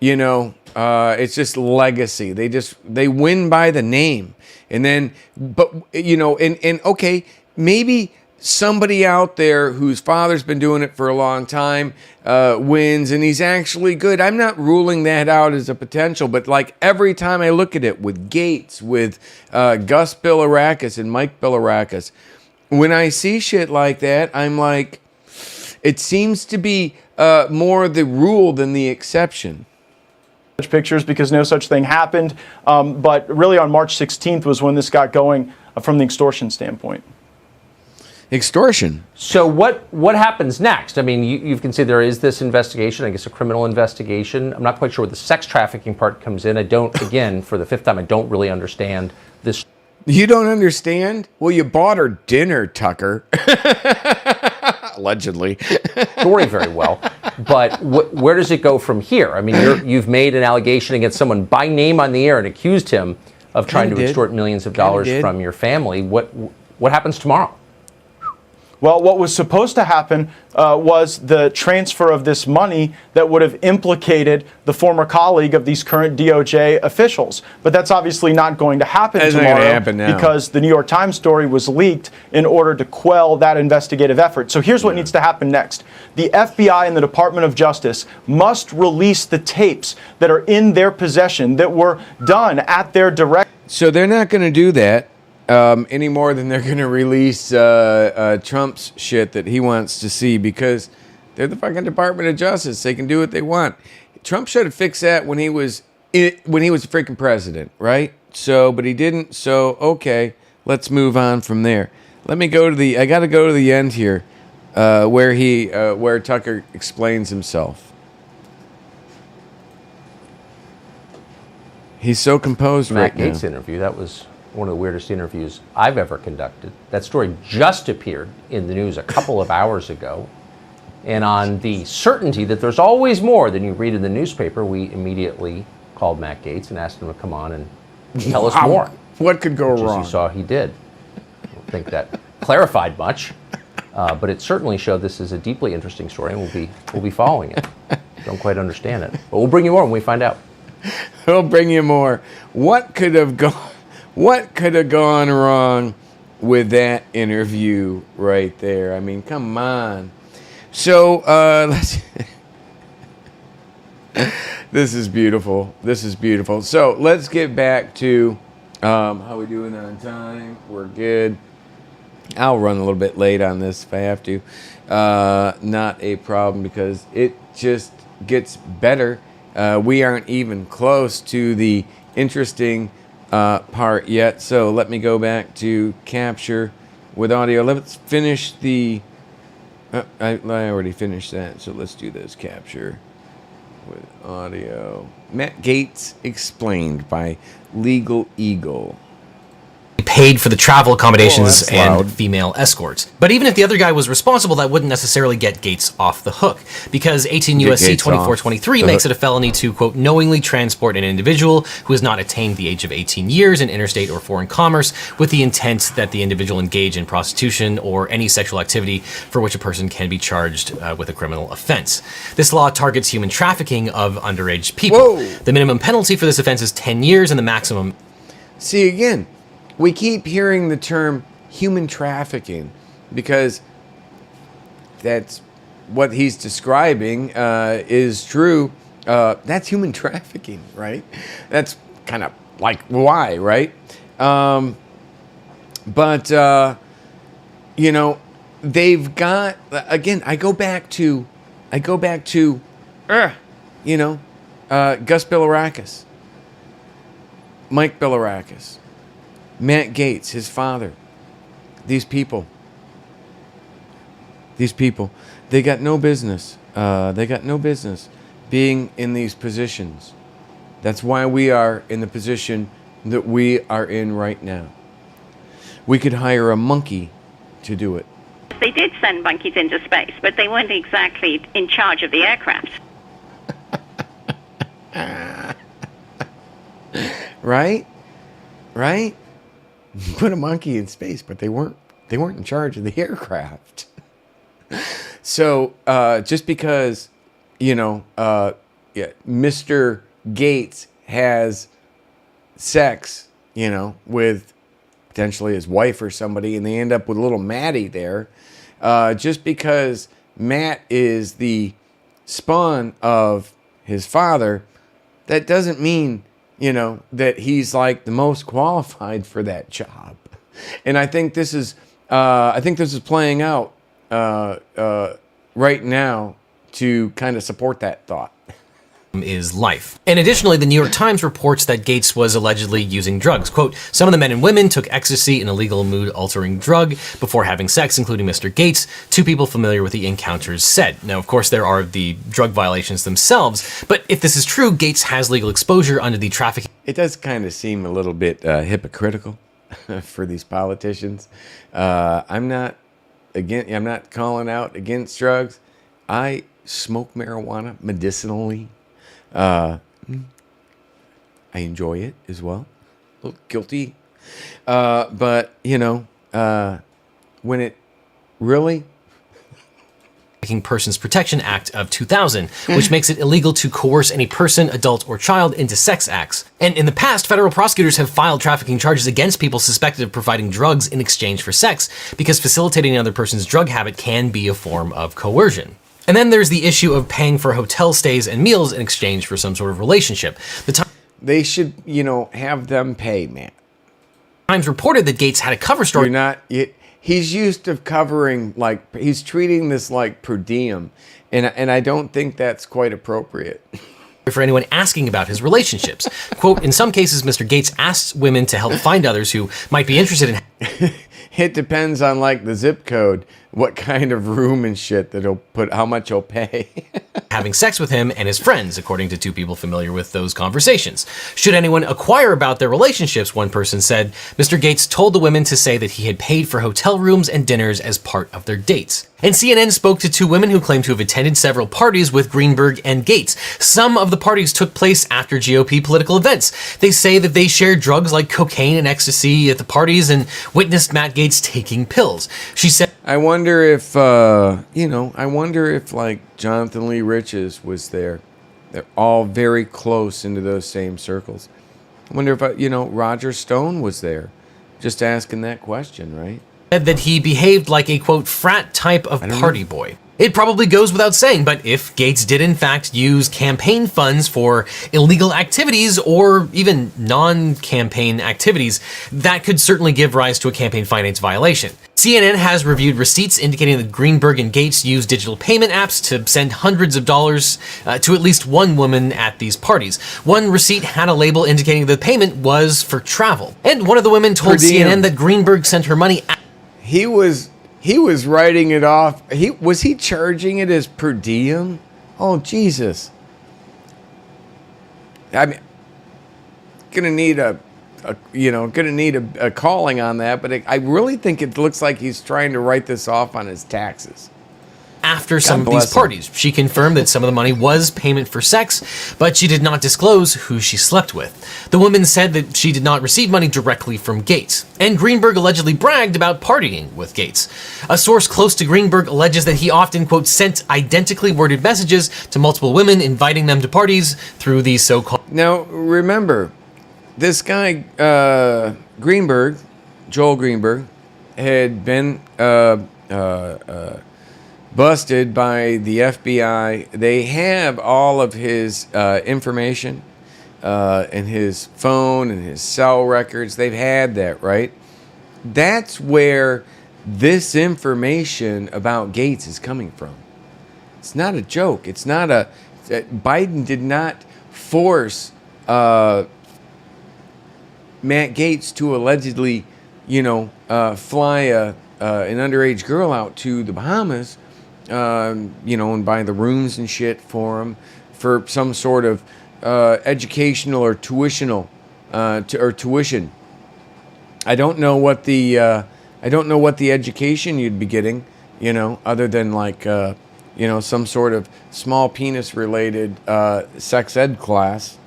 it's just legacy. They win by the name. And then, and okay, maybe somebody out there whose father's been doing it for a long time wins, and he's actually good. I'm not ruling that out as a potential, but like every time I look at it with Gaetz, with Gus Bilirakis and Mike Bilirakis, when I see shit like that, I'm like, it seems to be more the rule than the exception. Pictures because no such thing happened, but really on March 16th was when this got going from the extortion standpoint. Extortion. So what happens next? I mean, you can say there is this investigation, I guess a criminal investigation. I'm not quite sure where the sex trafficking part comes in. I don't, again, for the fifth time, I don't really understand this. You don't understand? Well, you bought her dinner, Tucker. Allegedly. Story very well. But where does it go from here? I mean, you've made an allegation against someone by name on the air and accused him of trying to extort millions of dollars from your family. What happens tomorrow? Well, what was supposed to happen was the transfer of this money that would have implicated the former colleague of these current DOJ officials. But that's obviously not going to happen tomorrow because the New York Times story was leaked in order to quell that investigative effort. So here's what needs to happen next. The FBI and the Department of Justice must release the tapes that are in their possession that were done at their direct. So they're not going to do that. Any more than they're going to release Trump's shit that he wants to see, because they're the fucking Department of Justice. They can do what they want. Trump should have fixed that when he was freaking president, right? So, but he didn't. So, okay, let's move on from there. Let me go to I got to go to the end here, where Tucker explains himself. He's so composed right now. Matt Gaetz interview, that was one of the weirdest interviews I've ever conducted. That story just appeared in the news a couple of hours ago. And on the certainty that there's always more than you read in the newspaper, we immediately called Matt Gaetz and asked him to come on and tell us more. What could go wrong? wrong? As you saw, he did. I don't think that clarified much, but it certainly showed this is a deeply interesting story, and we'll be following it. Don't quite understand it, but we'll bring you more when we find out. We'll bring you more. What could have gone wrong with that interview right there? I mean, come on. So let's. This is beautiful. This is beautiful. So let's get back to how we doing on time. We're good. I'll run a little bit late on this if I have to. Not a problem, because it just gets better. We aren't even close to the interesting part yet. So let me go back to capture with audio. Let's finish the. I already finished that. So let's do this capture with audio. Matt Gaetz explained by Legal Eagle. Paid for the travel accommodations and female escorts. But even if the other guy was responsible, that wouldn't necessarily get Gaetz off the hook, because 18 U.S.C. 2423 makes it a felony to, quote, knowingly transport an individual who has not attained the age of 18 years in interstate or foreign commerce with the intent that the individual engage in prostitution or any sexual activity for which a person can be charged with a criminal offense. This law targets human trafficking of underage people. Whoa. The minimum penalty for this offense is 10 years and the maximum... See, again, we keep hearing the term human trafficking because that's what he's describing is true. That's human trafficking, right? That's kind of like why, right? But you know, they've got, again, I go back to Gus Bilirakis, Mike Bilirakis, Matt Gaetz, his father. These people, they got no business. They got no business being in these positions. That's why we are in the position that we are in right now. We could hire a monkey to do it. They did send monkeys into space, but they weren't exactly in charge of the aircraft. Right? Put a monkey in space, but they weren't They weren't in charge of the aircraft. So just because, Mr. Gaetz has sex, with potentially his wife or somebody, and they end up with little Matty there, just because Matt is the spawn of his father, that doesn't mean, that he's like the most qualified for that job. And I think this is playing out right now to kind of support that thought. Is life. And additionally, the New York Times reports that Gaetz was allegedly using drugs. Quote, some of the men and women took ecstasy, an illegal mood-altering drug, before having sex, including Mr. Gaetz. Two people familiar with the encounters said. Now, of course, there are the drug violations themselves, but if this is true, Gaetz has legal exposure under the trafficking. It does kind of seem a little bit hypocritical for these politicians. I'm not calling out against drugs. I smoke marijuana medicinally. I enjoy it as well. A little guilty. But, when it really... Persons Protection Act of 2000, which makes it illegal to coerce any person, adult or child into sex acts. And in the past, federal prosecutors have filed trafficking charges against people suspected of providing drugs in exchange for sex, because facilitating another person's drug habit can be a form of coercion. And then there's the issue of paying for hotel stays and meals in exchange for some sort of relationship. They should, have them pay, man. Times reported that Gaetz had a cover story. He's used to covering, he's treating this like per diem, and I don't think that's quite appropriate. For anyone asking about his relationships. Quote, in some cases, Mr. Gaetz asks women to help find others who might be interested in... It depends on the zip code, what kind of room and shit that he'll put, how much he'll pay. having sex with him and his friends, according to two people familiar with those conversations. Should anyone inquire about their relationships, one person said, Mr. Gaetz told the women to say that he had paid for hotel rooms and dinners as part of their dates. And CNN spoke to two women who claimed to have attended several parties with Greenberg and Gaetz. Some of the parties took place after GOP political events. They say that they shared drugs like cocaine and ecstasy at the parties and witnessed Matt Gaetz taking pills. She said, I wonder if, like Jonathan Lee Riches was there. They're all very close into those same circles. I wonder if, Roger Stone was there. Just asking that question, right? That he behaved like a, quote, frat type of party boy. It probably goes without saying, but if Gaetz did in fact use campaign funds for illegal activities or even non-campaign activities, that could certainly give rise to a campaign finance violation. CNN has reviewed receipts indicating that Greenberg and Gaetz used digital payment apps to send hundreds of dollars to at least one woman at these parties. One receipt had a label indicating the payment was for travel. And one of the women told CNN that Greenberg sent her money. He was writing it off. Was he charging it as per diem? Oh, Jesus. I mean, gonna need a calling on that, but I really think it looks like he's trying to write this off on his taxes. After some of these parties, she confirmed that some of the money was payment for sex, but she did not disclose who she slept with. The woman said that she did not receive money directly from Gaetz, and Greenberg allegedly bragged about partying with Gaetz. A source close to Greenberg alleges that he often, quote, sent identically worded messages to multiple women inviting them to parties through these so-called... Now, remember, this guy, Greenberg, Joel Greenberg, had been... busted by the FBI. They have all of his information and his phone and his cell records. They've had that, right? That's where this information about Gaetz is coming from. It's not a joke. It's not a... Biden did not force Matt Gaetz to allegedly, fly an underage girl out to the Bahamas, and buy the rooms and shit for him for some sort of educational or tuition. I don't know what the education you'd be getting, other than like some sort of small penis related sex ed class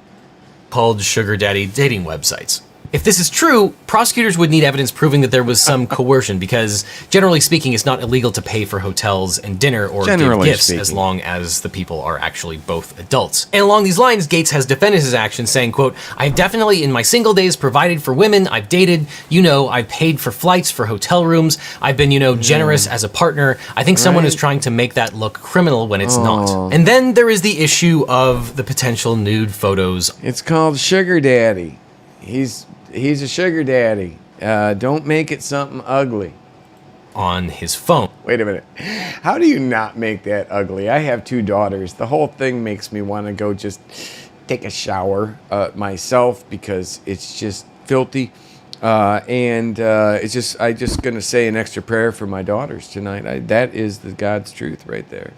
called sugar daddy dating websites. If this is true, prosecutors would need evidence proving that there was some coercion, because generally speaking, it's not illegal to pay for hotels and dinner or give gifts as long as the people are actually both adults. And along these lines, Gaetz has defended his actions, saying, quote, "I've definitely in my single days provided for women. I've dated, I've paid for flights, for hotel rooms. I've been, generous as a partner. I think someone is trying to make that look criminal when it's not." And then there is the issue of the potential nude photos. It's called sugar daddy. He's a sugar daddy. Don't make it something ugly. On his phone. Wait a minute. How do you not make that ugly? I have 2 daughters. The whole thing makes me want to go just take a shower myself because it's just filthy. I'm just going to say an extra prayer for my daughters tonight. That is the God's truth right there.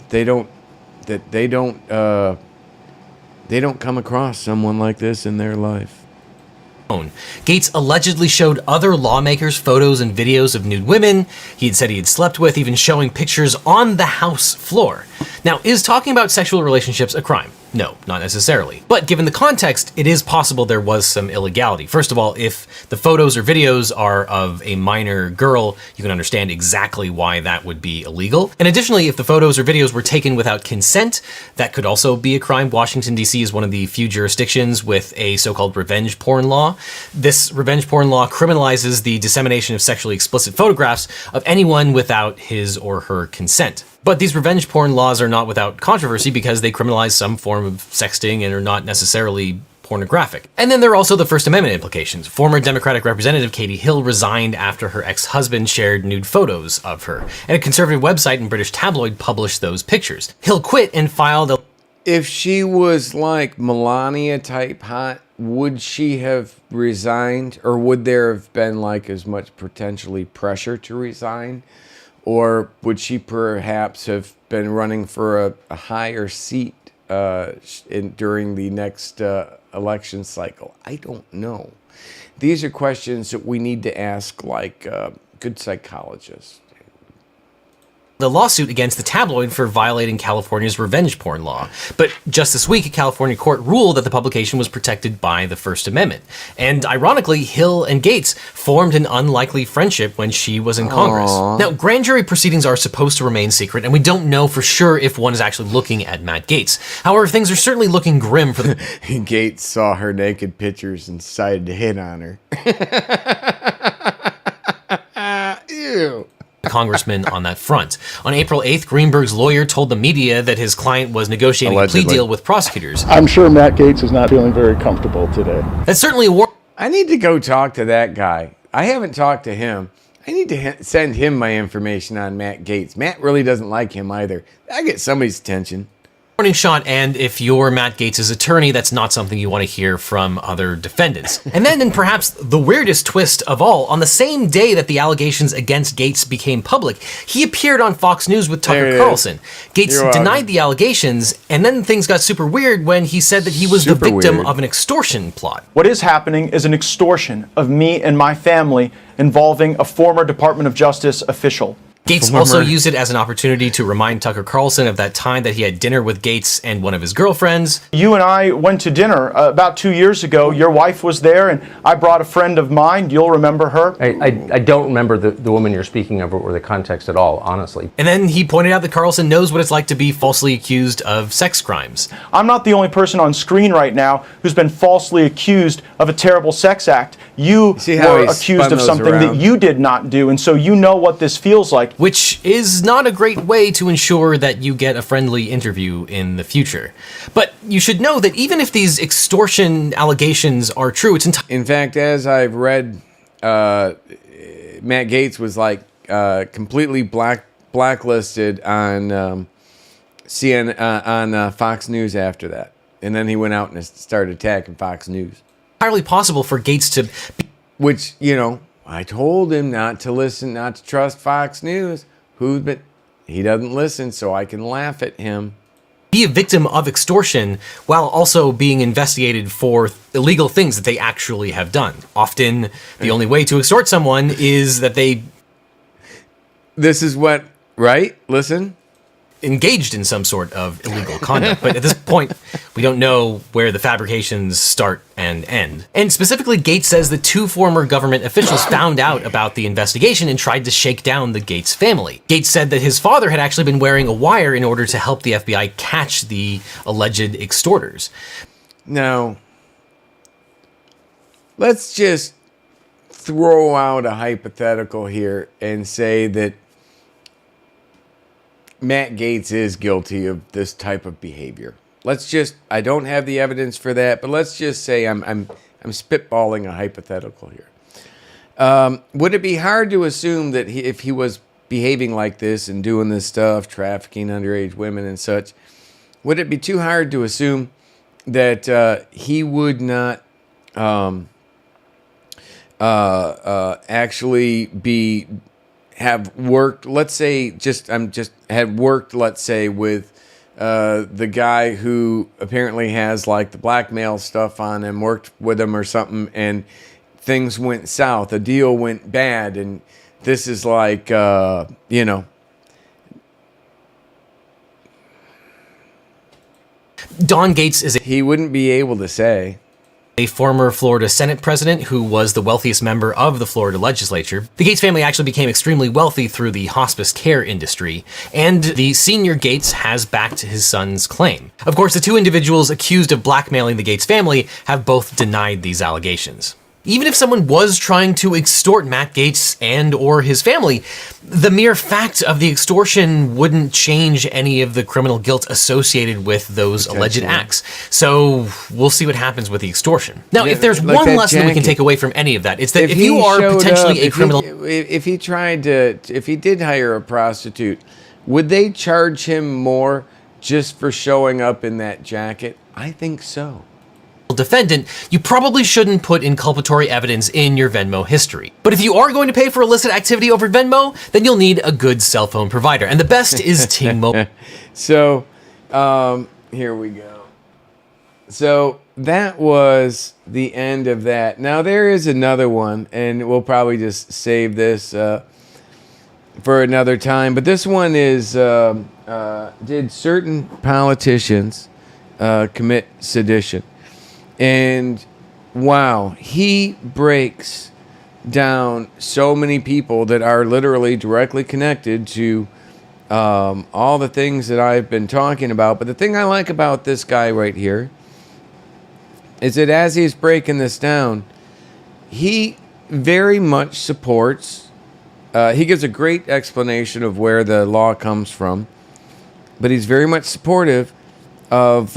They don't come across someone like this in their life. Gaetz allegedly showed other lawmakers photos and videos of nude women he had said he had slept with, even showing pictures on the House floor. Now, is talking about sexual relationships a crime? No, not necessarily. But given the context, it is possible there was some illegality. First of all, if the photos or videos are of a minor girl, you can understand exactly why that would be illegal. And additionally, if the photos or videos were taken without consent, that could also be a crime. Washington, D.C. is one of the few jurisdictions with a so-called revenge porn law. This revenge porn law criminalizes the dissemination of sexually explicit photographs of anyone without his or her consent. But these revenge porn laws are not without controversy because they criminalize some form of sexting and are not necessarily pornographic. And then there are also the First Amendment implications. Former Democratic Representative Katie Hill resigned after her ex-husband shared nude photos of her, and a conservative website and British tabloid published those pictures. Hill quit and filed a... If she was like Melania type hot, would she have resigned, or would there have been like as much potentially pressure to resign? Or would she perhaps have been running for a higher seat during the next election cycle? I don't know. These are questions that we need to ask like good psychologists. The lawsuit against the tabloid for violating California's revenge porn law. But just this week, a California court ruled that the publication was protected by the First Amendment. And ironically, Hill and Gaetz formed an unlikely friendship when she was in Congress. Now, grand jury proceedings are supposed to remain secret, and we don't know for sure if one is actually looking at Matt Gaetz. However, things are certainly looking grim for the... Gaetz saw her naked pictures and decided to hit on her. Ew. Congressman on that front. On April 8th, Greenberg's lawyer told the media that his client was negotiating a plea deal with prosecutors. I'm sure Matt Gaetz is not feeling very comfortable today. That's certainly a war. I need to go talk to that guy. I haven't talked to him. I need to send him my information on Matt Gaetz. Matt really doesn't like him either. I get somebody's attention. Warning shot, and if you're Matt Gaetz' attorney, that's not something you want to hear from other defendants. And then, in perhaps the weirdest twist of all, on the same day that the allegations against Gaetz became public, he appeared on Fox News with Tucker Carlson. Gaetz denied the allegations, and then things got super weird when he said that he was the victim of an extortion plot. What is happening is an extortion of me and my family involving a former Department of Justice official. Gaetz also used it as an opportunity to remind Tucker Carlson of that time that he had dinner with Gaetz and one of his girlfriends. You and I went to dinner about 2 years ago. Your wife was there, and I brought a friend of mine. You'll remember her. I don't remember the woman you're speaking of or the context at all, honestly. And then he pointed out that Carlson knows what it's like to be falsely accused of sex crimes. I'm not the only person on screen right now who's been falsely accused of a terrible sex act. You were accused of something that you did not do, and so you know what this feels like. Which is not a great way to ensure that you get a friendly interview in the future. But you should know that even if these extortion allegations are true, it's in fact, as I've read, Matt Gaetz was like completely blacklisted on on Fox News after that, and then he went out and started attacking Fox News. Entirely possible for Gaetz to, which I told him not to listen, not to trust Fox News. But he doesn't listen, so I can laugh at him. Be a victim of extortion while also being investigated for illegal things that they actually have done. Often, the only way to extort someone is that they... This is what, right? Listen. Engaged in some sort of illegal conduct. But at this point, we don't know where the fabrications start and can end. And specifically, Gaetz says that 2 former government officials found out about the investigation and tried to shake down the Gaetz family. Gaetz said that his father had actually been wearing a wire in order to help the FBI catch the alleged extorters. Now, let's just throw out a hypothetical here and say that Matt Gaetz is guilty of this type of behavior. Let's just, I don't have the evidence for that, but let's just say I'm spitballing a hypothetical here. Would it be hard to assume that if he was behaving like this and doing this stuff, trafficking underage women and such, would it be too hard to assume that he would not actually have worked, let's say, had worked, let's say, with the guy who apparently has like the blackmail stuff on him, worked with him or something, and things went south, a deal went bad, and this is like, you know. Don Gaetz he wouldn't be able to say. A former Florida Senate president who was the wealthiest member of the Florida legislature. The Gaetz family actually became extremely wealthy through the hospice care industry, and the senior Gaetz has backed his son's claim. Of course, the 2 individuals accused of blackmailing the Gaetz family have both denied these allegations. Even if someone was trying to extort Matt Gaetz and or his family, the mere fact of the extortion wouldn't change any of the criminal guilt associated with those alleged acts. So we'll see what happens with the extortion. Now, if there's like one lesson we can take away from any of that, it's that if you are potentially a criminal... If he did hire a prostitute, would they charge him more just for showing up in that jacket? I think so. Defendant, you probably shouldn't put inculpatory evidence in your Venmo history. But if you are going to pay for illicit activity over Venmo, then you'll need a good cell phone provider. And the best is T-Mobile. So, here we go. So, that was the end of that. Now, there is another one, and we'll probably just save this for another time. But this one is, did certain politicians commit sedition? And wow, he breaks down so many people that are literally directly connected to all the things that I've been talking about. But the thing I like about this guy right here is that as he's breaking this down, he very much supports, he gives a great explanation of where the law comes from, but he's very much supportive of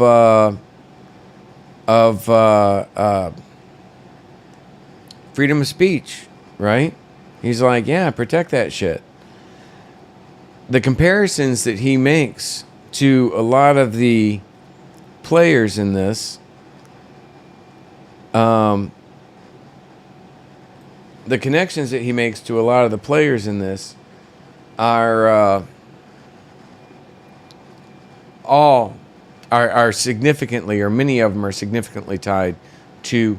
freedom of speech, right? He's like, yeah, protect that shit. The comparisons that he makes to a lot of the players in this, the connections that he makes to a lot of the players in this are are significantly, or many of them are significantly tied to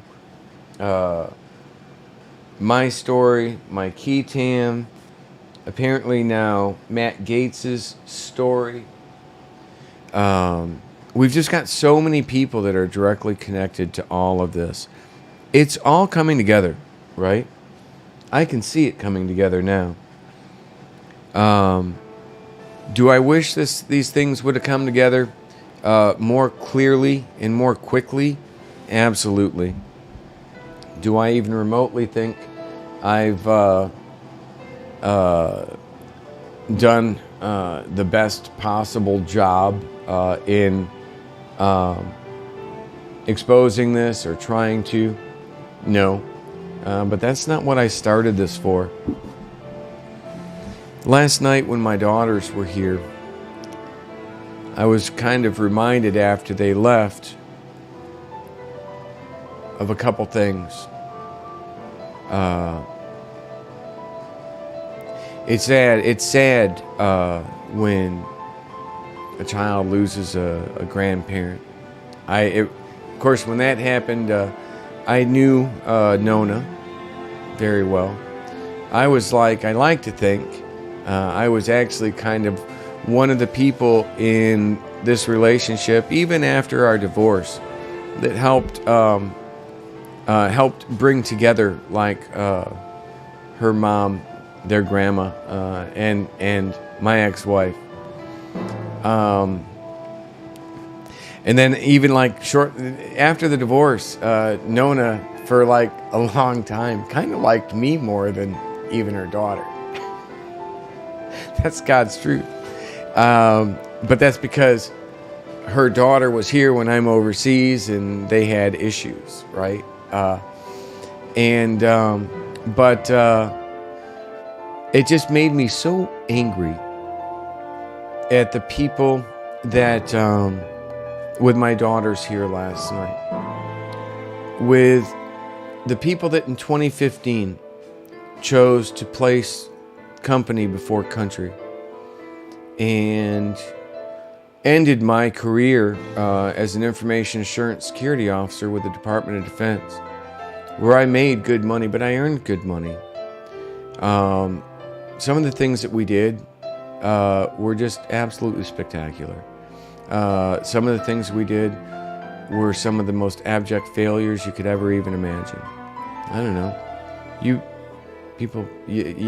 my story, my key tam, apparently now Matt Gaetz's story. We've just got so many people that are directly connected to all of this. It's all coming together, right? I can see it coming together now. Do I wish these things would have come together more clearly and more quickly? Absolutely. Do I even remotely think I've done the best possible job in exposing this or trying to? No. But that's not what I started this for. Last night when my daughters were here, I was kind of reminded after they left of a couple things. It's sad when a child loses a grandparent. Of course, when that happened, I knew Nona very well. I like to think, I was actually kind of one of the people in this relationship, even after our divorce, that helped helped bring together, like her mom, their grandma, and my ex-wife. And then even like short after the divorce, Nona for like a long time kind of liked me more than even her daughter. That's God's truth. But that's because her daughter was here when I'm overseas and they had issues, right? But it just made me so angry at the people that, with my daughters here last night, with the people that in 2015 chose to place company before country and ended my career as an information assurance security officer with the Department of Defense, where I made good money, but I earned good money. Some of the things that we did were just absolutely spectacular. Some of the things we did were some of the most abject failures you could ever even imagine. I don't know. You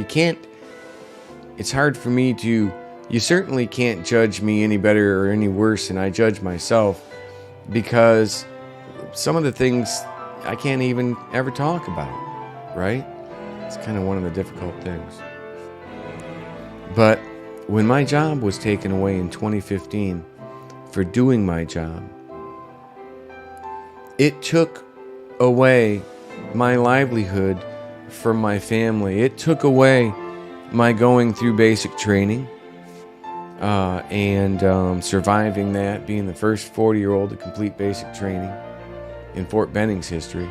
can't, it's hard for me to, you certainly can't judge me any better or any worse than I judge myself, because some of the things I can't even ever talk about, right? It's kind of one of the difficult things. But when my job was taken away in 2015 for doing my job, it took away my livelihood from my family. It took away my going through basic training and surviving that, being the first 40-year-old to complete basic training in Fort Benning's history.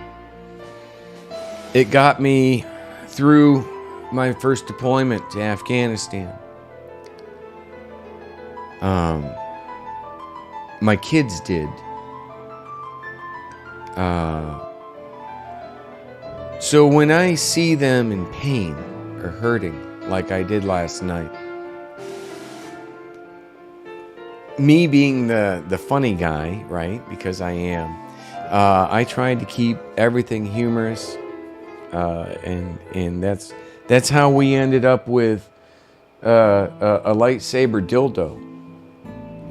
It got me through my first deployment to Afghanistan. My kids did. So when I see them in pain or hurting, like I did last night, me being the funny guy, right, because I am, I tried to keep everything humorous, and that's how we ended up with a lightsaber dildo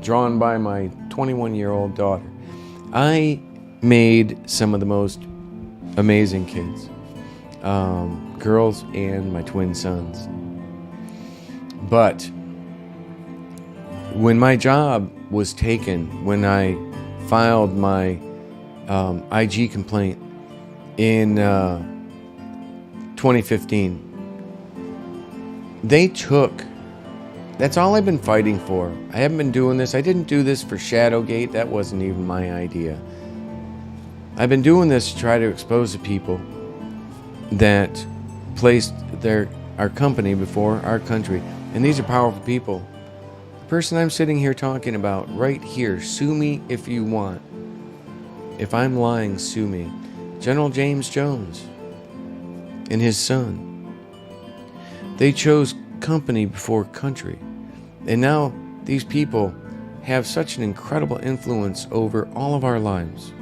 drawn by my 21-year-old daughter. I made some of the most amazing kids, girls and my twin sons. But when my job was taken, when I filed my IG complaint in 2015, they took, that's all I've been fighting for. I haven't been doing this. I didn't do this for Shadowgate. That wasn't even my idea. I've been doing this to try to expose the people that placed our company before our country. And these are powerful people. The person I'm sitting here talking about right here, sue me if you want. If I'm lying, sue me. General James Jones and his son. They chose company before country. And now these people have such an incredible influence over all of our lives.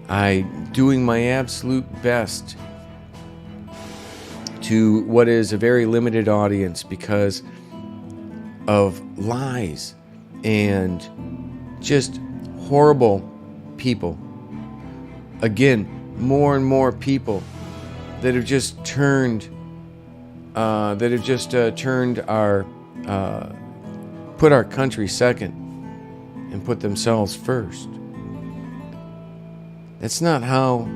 I'm doing my absolute best to what is a very limited audience because of lies and just horrible people. Again, more and more people that have just turned our put our country second and put themselves first. That's not how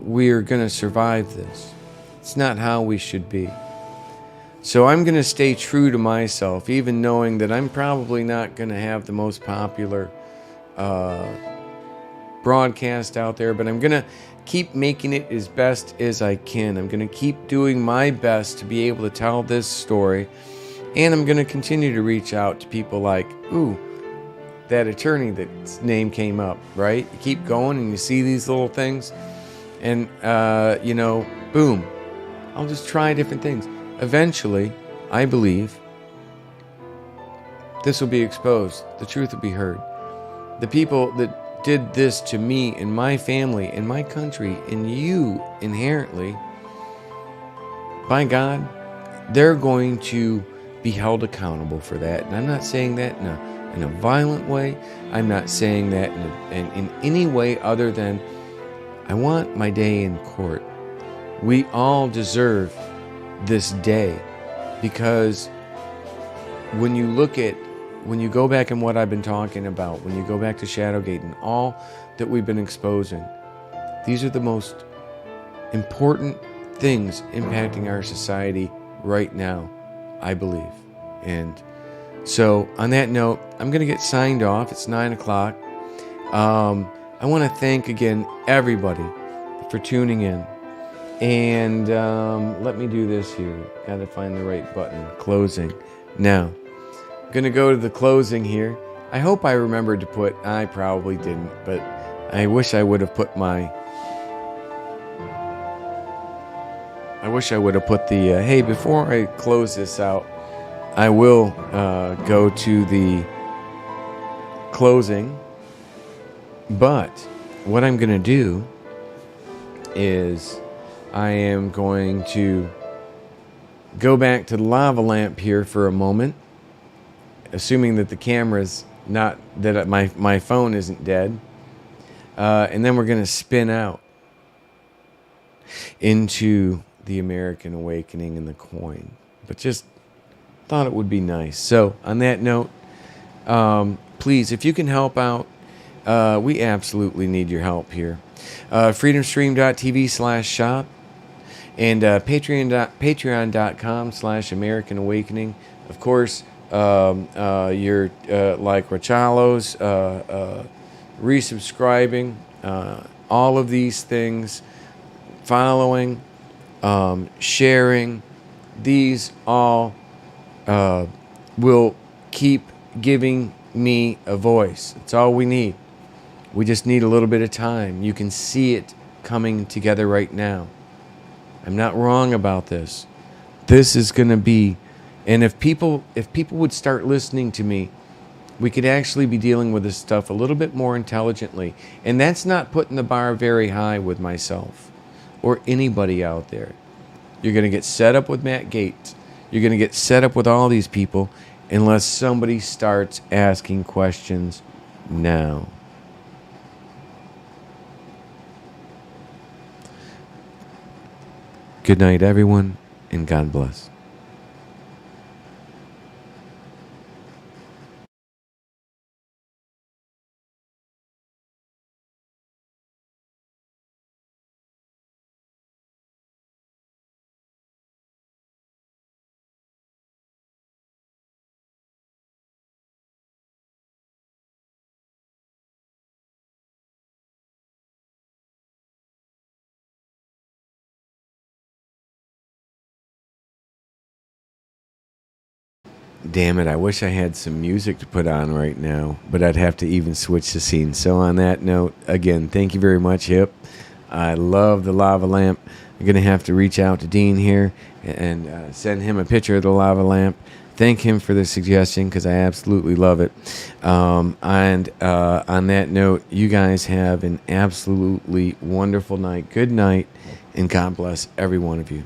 we're going to survive this. It's not how we should be. So I'm going to stay true to myself, even knowing that I'm probably not going to have the most popular broadcast out there, but I'm going to keep making it as best as I can. I'm going to keep doing my best to be able to tell this story, and I'm going to continue to reach out to people like, ooh, that attorney that's name came up, right? You keep going and you see these little things, and, boom, I'll just try different things. Eventually, I believe, this will be exposed. The truth will be heard. The people that did this to me and my family and my country and you inherently, by God, they're going to be held accountable for that. And I'm not saying that in a violent way. I'm not saying that in any way other than I want my day in court. We all deserve this day, because when you go back and what I've been talking about, when you go back to Shadowgate and all that we've been exposing, these are the most important things impacting our society right now, I believe. And so on that note, I'm going to get signed off. It's 9 o'clock. I want to thank again everybody for tuning in. And let me do this here. Got to find the right button. Closing. Now, I'm going to go to the closing here. I hope I remembered to put, I probably didn't, but I wish I would have put the, hey, before I close this out, I will go to the closing. But what I'm going to do is I am going to go back to the lava lamp here for a moment, assuming that the camera's not, that my phone isn't dead. And then we're going to spin out into the American Awakening and the coin. But just thought it would be nice. So on that note, please, if you can help out, we absolutely need your help here. freedomstream.tv/shop and patreon.com/American Awakening. Of course, you're like Rachalos, resubscribing, all of these things, following, sharing, these all will keep giving me a voice. It's all we need. We just need a little bit of time. You can see it coming together right now. I'm not wrong about this. This is going to be, and if people would start listening to me, we could actually be dealing with this stuff a little bit more intelligently. And that's not putting the bar very high with myself or anybody out there. You're going to get set up with Matt Gaetz. You're going to get set up with all these people unless somebody starts asking questions now. Good night, everyone, and God bless. Damn it, I wish I had some music to put on right now, but I'd have to even switch the scene. So on that note, again, thank you very much, Hip. I love the lava lamp. I'm going to have to reach out to Dean here and send him a picture of the lava lamp. Thank him for the suggestion because I absolutely love it. And on that note, you guys have an absolutely wonderful night. Good night, and God bless every one of you.